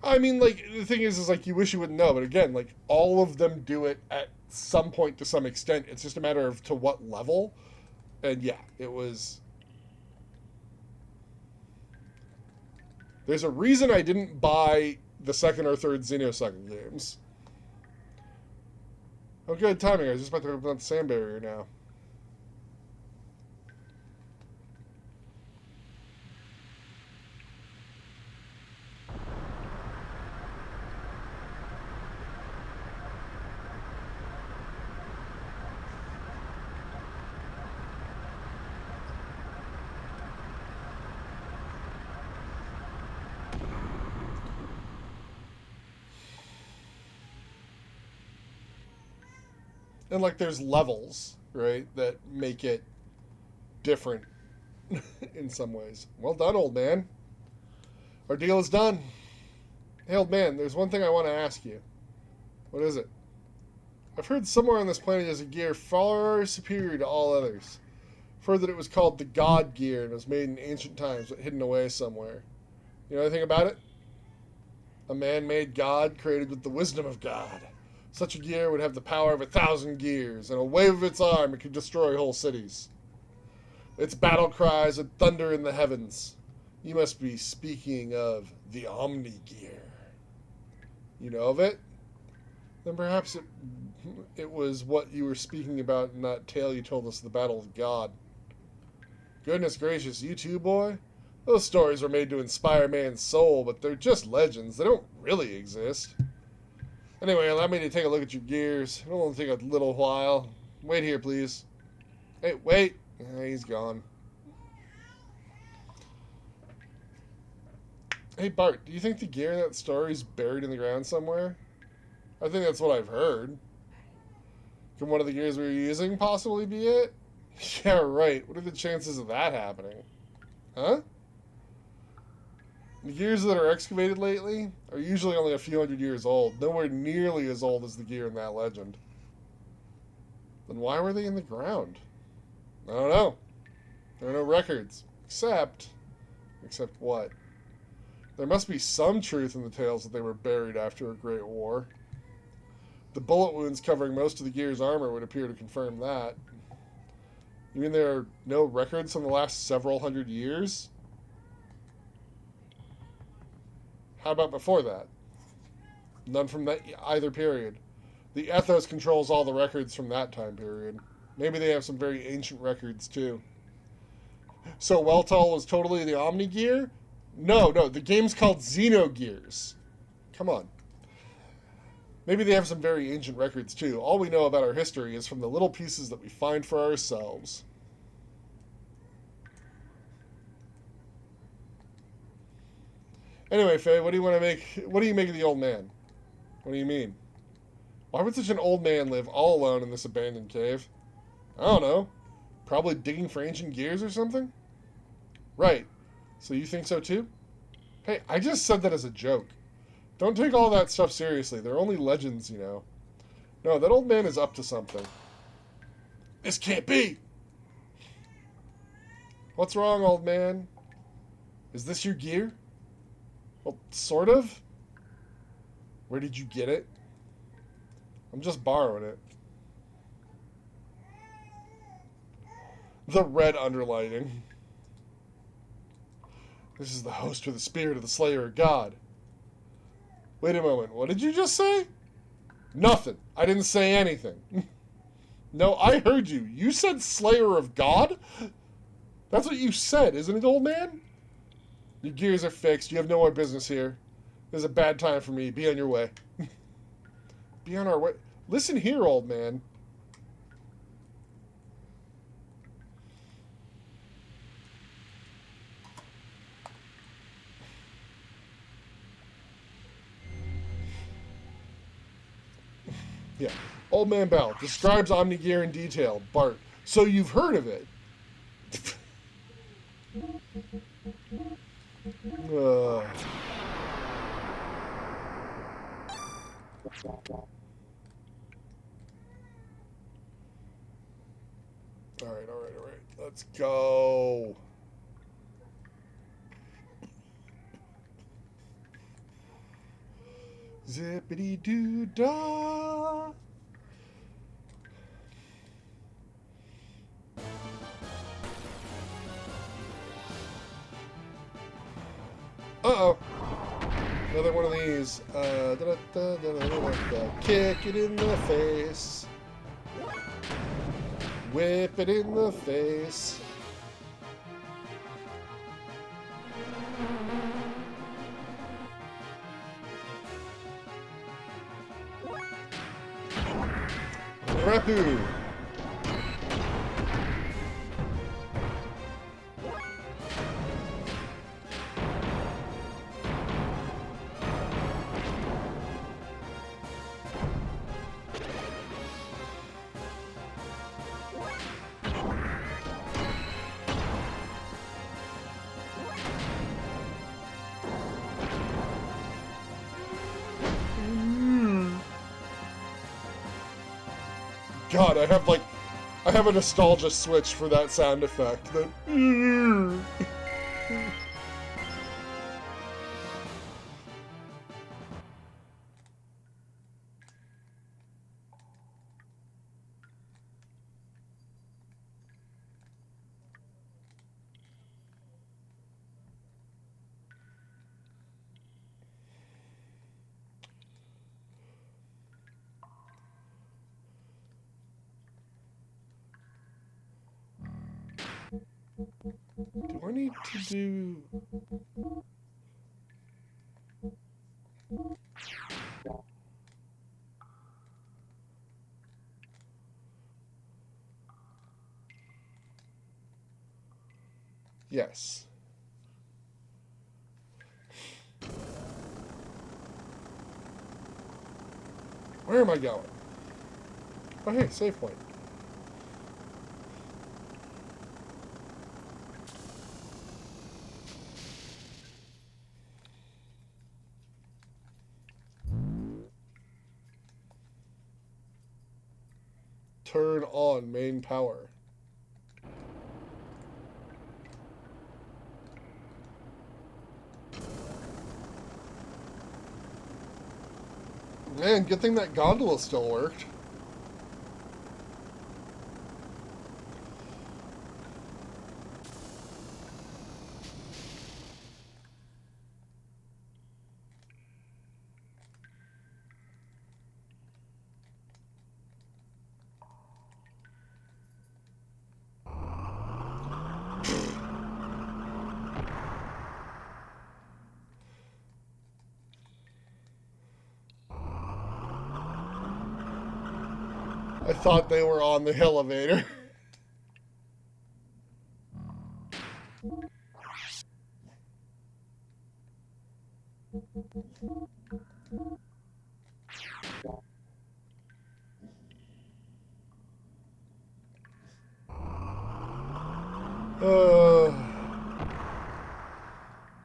I mean, like, the thing is like, you wish you wouldn't know, but again, like, all of them do it at some point to some extent. It's just a matter of to what level. And yeah, it was... There's a reason I didn't buy the second or third Xenosaga games. Oh, good timing. I was just about to open up the sand barrier now. And like there's levels, right, that make it different in some ways. Well done, old man. Our deal is done. Hey, old man, there's one thing I want to ask you. What is it? I've heard somewhere on this planet is a gear far superior to all others. I've heard that it was called the God Gear and was made in ancient times but hidden away somewhere. You know anything about it? A man-made god created with the wisdom of God. Such a gear would have the power of 1,000 gears, and a wave of its arm it could destroy whole cities. Its battle cries would thunder in the heavens. You must be speaking of the Omni Gear. You know of it? Then perhaps it was what you were speaking about in that tale you told us of the Battle of God. Goodness gracious, you too, boy? Those stories were made to inspire man's soul, but they're just legends. They don't really exist. Anyway, allow me to take a look at your gears. It'll only take a little while. Wait here, please. Hey, wait. He's gone. Hey, Bart, do you think the gear in that story is buried in the ground somewhere? I think that's what I've heard. Can one of the gears we were using possibly be it? Yeah, right. What are the chances of that happening? Huh? The gears that are excavated lately are usually only a few hundred years old, nowhere nearly as old as the gear in that legend. Then why were they in the ground? I don't know. There are no records. Except what? There must be some truth in the tales that they were buried after a great war. The bullet wounds covering most of the gear's armor would appear to confirm that. You mean there are no records from the last several hundred years? How about before that? None from that either period. The ethos controls all the records from that time period. Maybe they have some very ancient records too. So Weltall was totally the Omni Gear? No, the game's called Xenogears. Come on. Maybe they have some very ancient records too. All we know about our history is from the little pieces that we find for ourselves. Anyway, Faye, what do you make of the old man? What do you mean? Why would such an old man live all alone in this abandoned cave? I don't know. Probably digging for ancient gears or something? Right. So you think so too? Hey, I just said that as a joke. Don't take all that stuff seriously. They're only legends, you know. No, that old man is up to something. This can't be! What's wrong, old man? Is this your gear? Well, sort of. Where did you get it? I'm just borrowing it. The red underlining. This is the host or the spirit of the Slayer of God. Wait a moment, what did you just say? Nothing. I didn't say anything. No, I heard you. You said Slayer of God? That's what you said, isn't it, old man? Your gears are fixed. You have no more business here. This is a bad time for me. Be on your way. Be on our way. Listen here, old man. Yeah. Old Man Bell describes Omnigear in detail. Bart. So you've heard of it. Alright. Let's go. Zippity-doo-dah. Uh-oh. Another one of these. Kick it in the face. Whip it in the face. Rapu. God, I have a nostalgia switch for that sound effect. That. Do I need to do... Yes. Where am I going? Oh, hey, save point. Turn on main power. Man, good thing that gondola still worked. I thought they were on the elevator.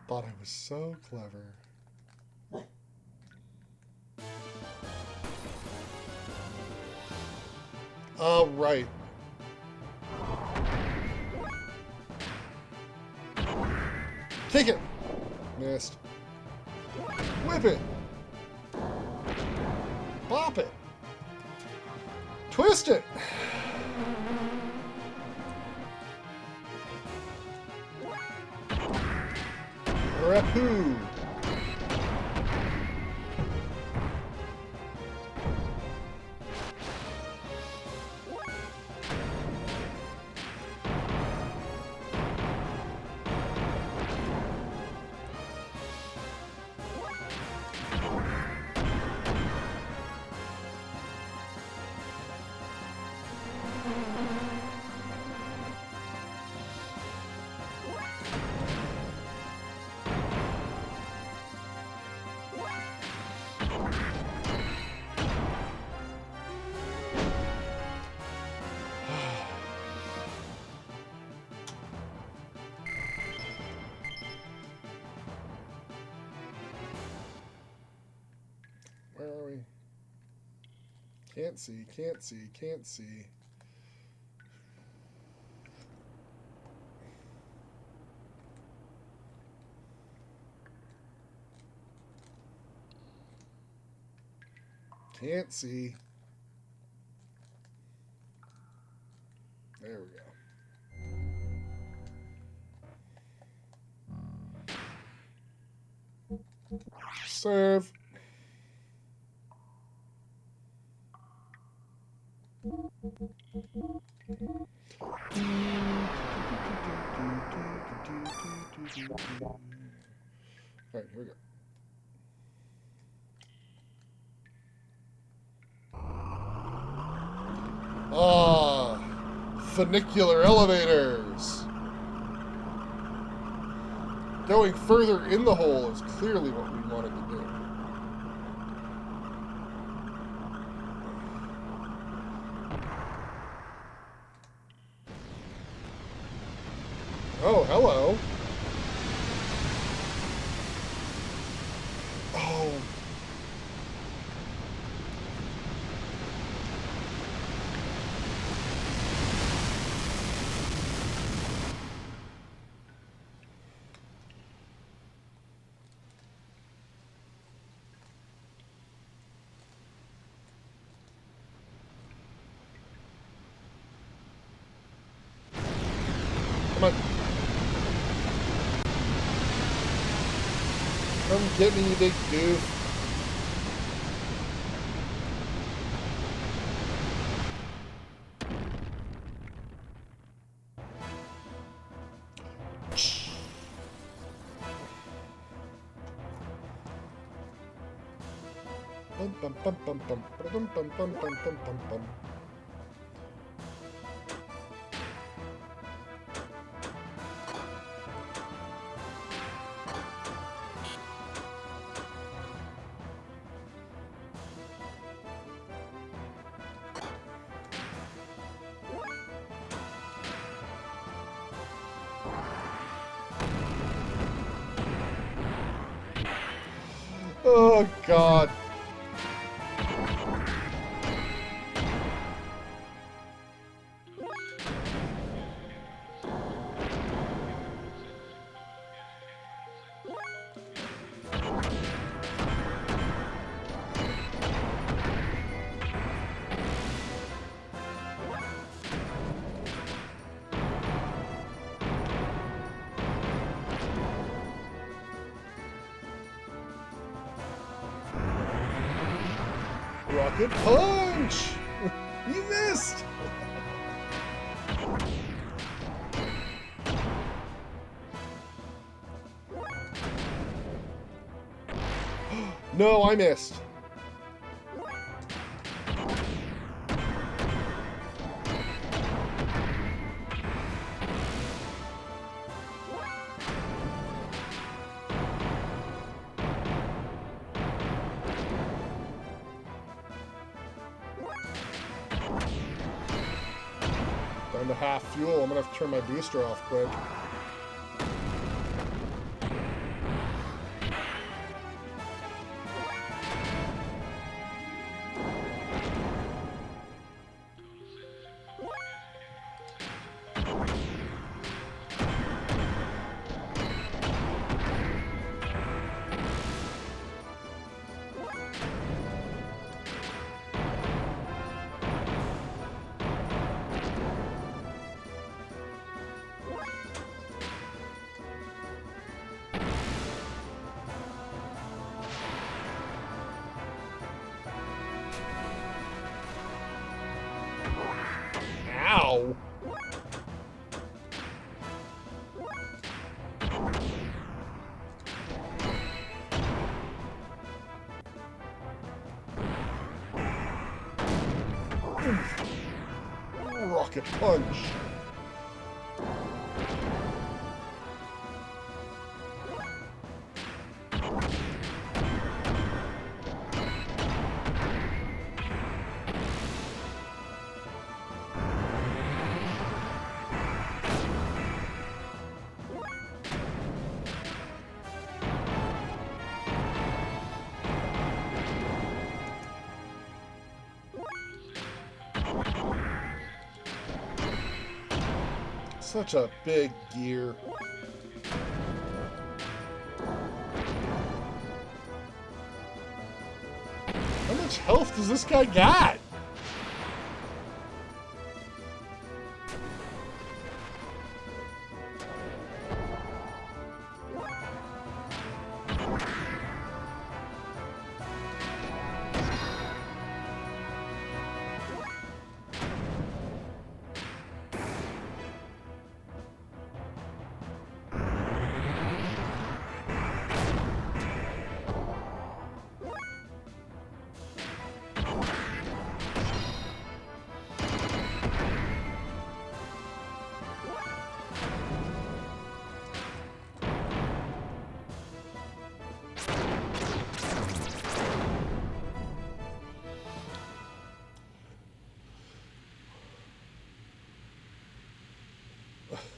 Thought I was so clever. Oh, right. Kick it! Missed. Whip it! Bop it! Twist it! Rapoo! Where are we? Can't see, can't see, can't see. Can't see. There we go. Serve. Alright, here we go. Ah, funicular elevators. Going further in the hole is clearly what we wanted to do. Oh, hello. Oh. Come get me, you big goof. Bum, bum, bum, bum, bum, bum, bum, bum, bum, bum, bum, bum. Oh, God. Rocket punch! You missed! No, I missed. Down to half fuel. I'm gonna have to turn my booster off quick. Ow! Rocket punch! Such a big gear. How much health does this guy got?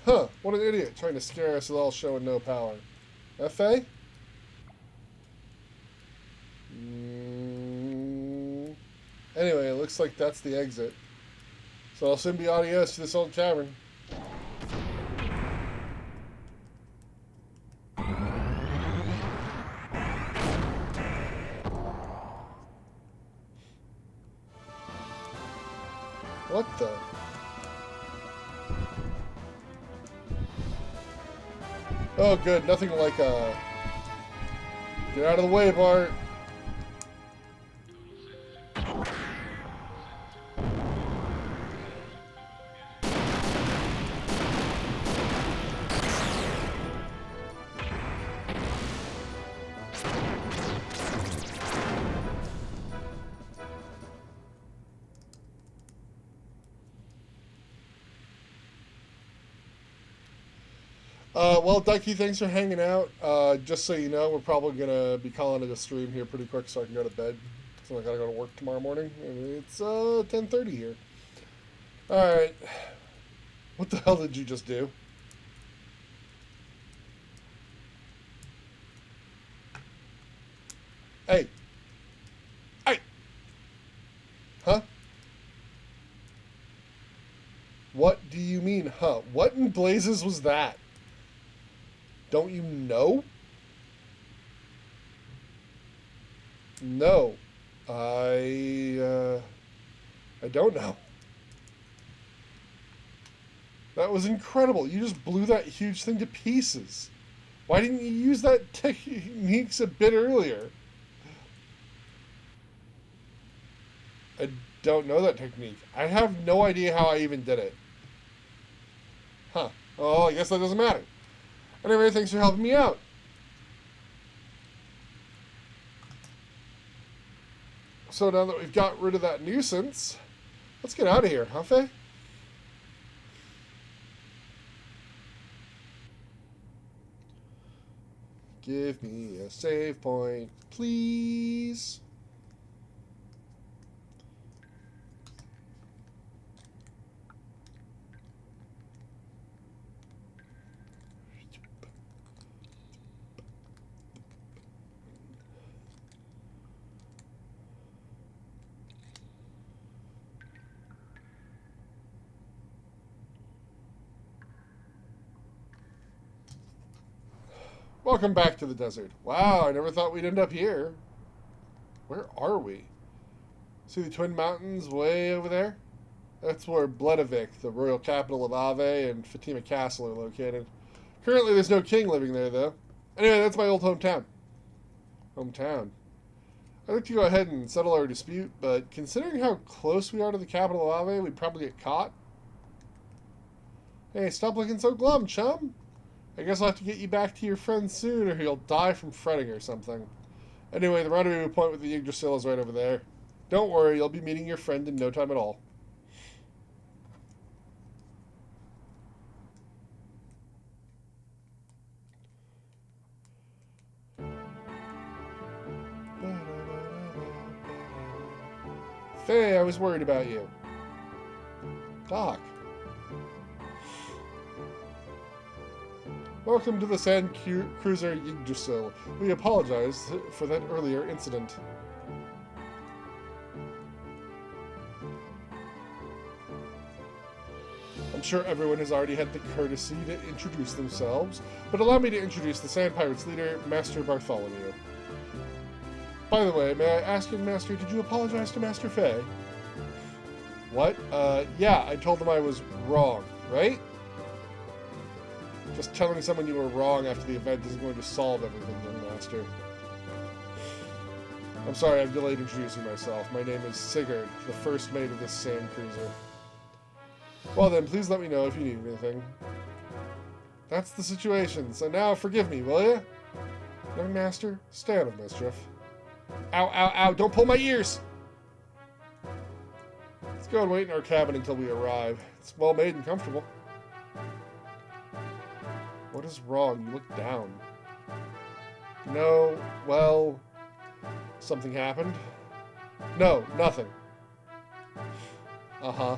Huh, what an idiot, trying to scare us with all show and no power. FA? Anyway, it looks like that's the exit. So I'll soon be adios to this old cavern. What the? Oh, good. Nothing like a Get out of the way, Bart. Well, Ducky, thanks for hanging out. Just so you know, we're probably going to be calling it a stream here pretty quick so I can go to bed. So I got to go to work tomorrow morning. And it's 10:30 here. Alright. What the hell did you just do? Hey. Hey. Huh? What do you mean, huh? What in blazes was that? Don't you know? No. I don't know. That was incredible. You just blew that huge thing to pieces. Why didn't you use that techniques a bit earlier? I don't know that technique. I have no idea how I even did it. Huh. Oh, I guess that doesn't matter. Anyway, thanks for helping me out. So now that we've got rid of that nuisance, let's get out of here, huh, Faye? Give me a save point, please. Welcome back to the desert. Wow, I never thought we'd end up here. Where are we? See the Twin Mountains way over there? That's where Bledavik, the royal capital of Ave, and Fatima Castle are located. Currently, there's no king living there, though. Anyway, that's my old hometown. I'd like to go ahead and settle our dispute, but considering how close we are to the capital of Ave, we'd probably get caught. Hey, stop looking so glum, chum. I guess I'll have to get you back to your friend soon, or he'll die from fretting or something. Anyway, the rendezvous point with the Yggdrasil is right over there. Don't worry, you'll be meeting your friend in no time at all. Faye, I was worried about you. Doc. Welcome to the Sand Cruiser Yggdrasil. We apologize for that earlier incident. I'm sure everyone has already had the courtesy to introduce themselves, but allow me to introduce the Sand Pirates leader, Master Bartholomew. By the way, may I ask you, Master, did you apologize to Master Faye? What? Yeah, I told him I was wrong, right? Just telling someone you were wrong after the event isn't going to solve everything, young master. I'm sorry, I've delayed introducing myself. My name is Sigurd, the first mate of this sand cruiser. Well then, please let me know if you need anything. That's the situation, so now forgive me, will you? Young master, stay out of mischief. Ow, ow, ow, don't pull my ears! Let's go and wait in our cabin until we arrive. It's well made and comfortable. What is wrong? You look down. No, well, something happened? No, nothing. Uh-huh.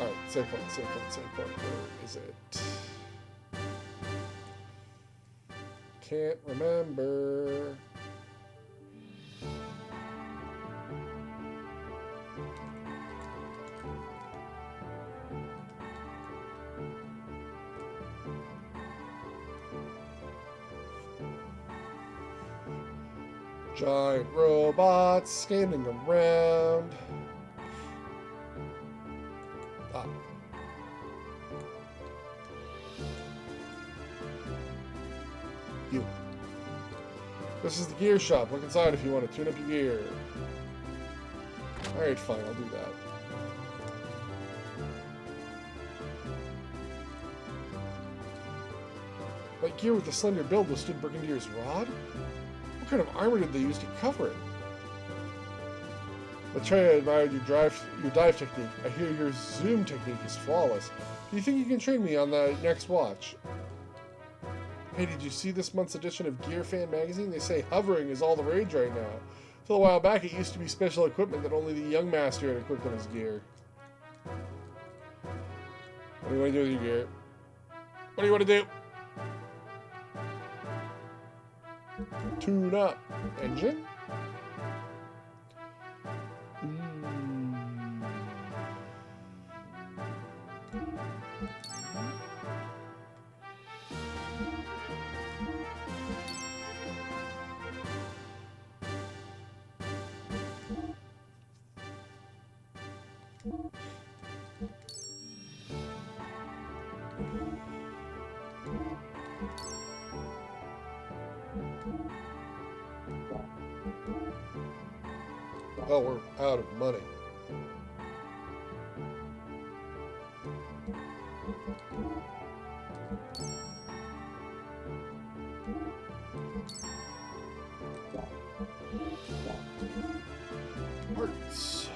Alright, save point. Where is it? Can't remember. Giant robots standing around. Ah. You. This is the gear shop. Look inside if you want to tune up your gear. Alright, fine, I'll do that. That gear with the slender build withstood Burgundier's rod? What kind of armor did they use to cover it? Betrayal, I admired your dive technique. I hear your zoom technique is flawless. Do you think you can train me on the next watch? Hey, did you see this month's edition of Gear Fan magazine? They say hovering is all the rage right now. Till a while back, it used to be special equipment that only the young master had equipped on his gear. What do you want to do with your gear? What do you want to do? Tune up. Engine? Oh, we're out of money. Parts.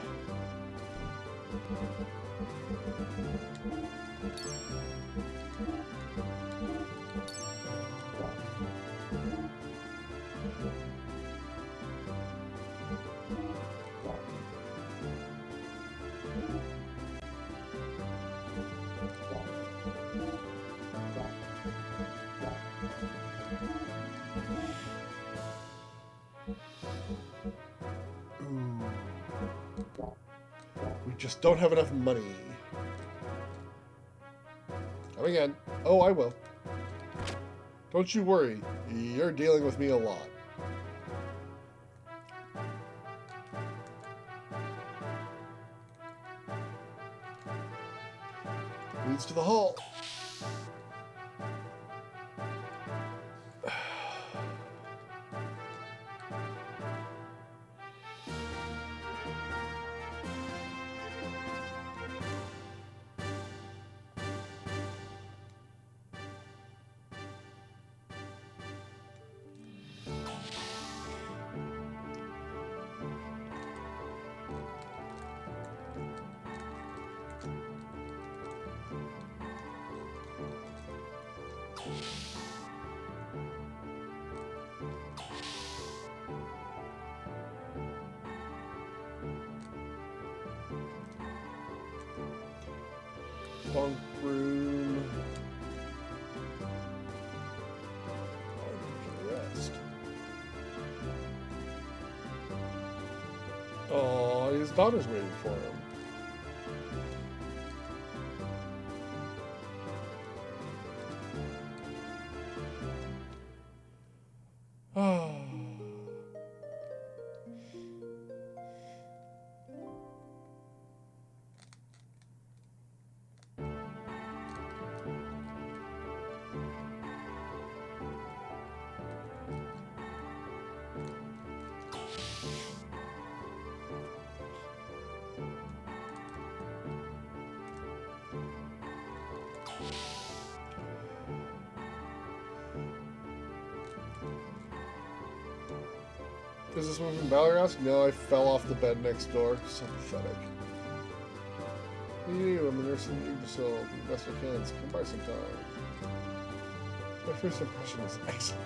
We just don't have enough money. Come again. Oh, I will. Don't you worry. You're dealing with me a lot. Leads to the hall. Bunk room. Rest. Oh, his daughter's waiting for him. Oh. Is this one from Balrog? No, I fell off the bed next door. So pathetic. You, I'm a nurse in Yggdrasil. Do the best I can. So come by sometime. My first impression was excellent.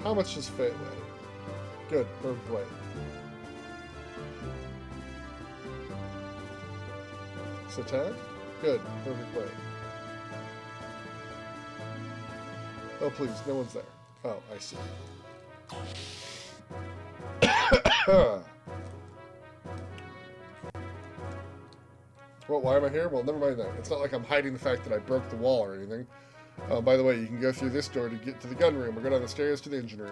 How much does Fate weigh? Good, perfect weight. Satan? Good, perfect weight. Oh please, no one's there. Oh, I see. Well, why am I here? Well, never mind that. It's not like I'm hiding the fact that I broke the wall or anything. By the way, you can go through this door to get to the gun room, or go down the stairs to the engine room.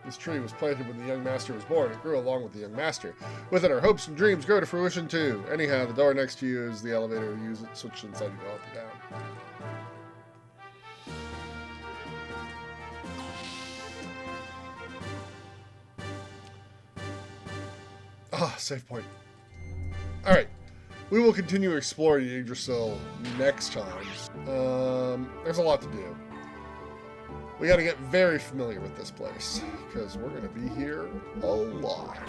This tree was planted when the young master was born. It grew along with the young master. With it, our hopes and dreams grow to fruition too. Anyhow, the door next to you is the elevator. Use it, switch inside, you go up or down. Ah, save point. Alright. We will continue exploring Yggdrasil next time. There's a lot to do. We got to get very familiar with this place, because we're going to be here a lot.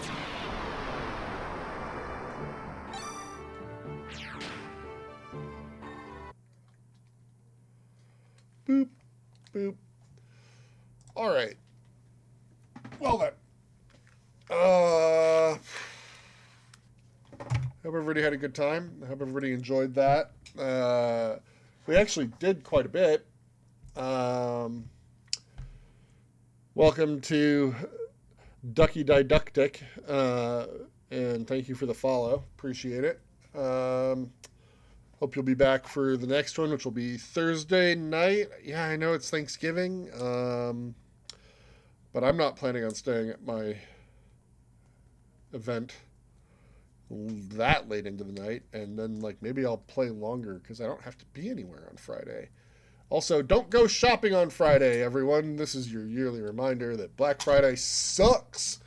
Boop, boop. All right. Well then. Hope everybody had a good time. I hope everybody enjoyed that. We actually did quite a bit. Welcome to Ducky Didactic, and thank you for the follow. Appreciate it. Hope you'll be back for the next one, which will be Thursday night. Yeah, I know it's Thanksgiving, but I'm not planning on staying at my event that late into the night, and then maybe I'll play longer because I don't have to be anywhere on Friday. Also, don't go shopping on Friday, everyone. This is your yearly reminder that Black Friday sucks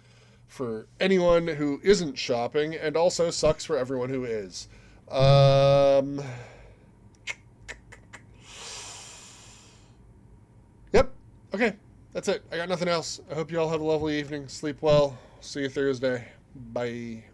for anyone who isn't shopping, and also sucks for everyone who is. Yep. Okay. That's it. I got nothing else. I hope you all have a lovely evening. Sleep well. See you Thursday. Bye.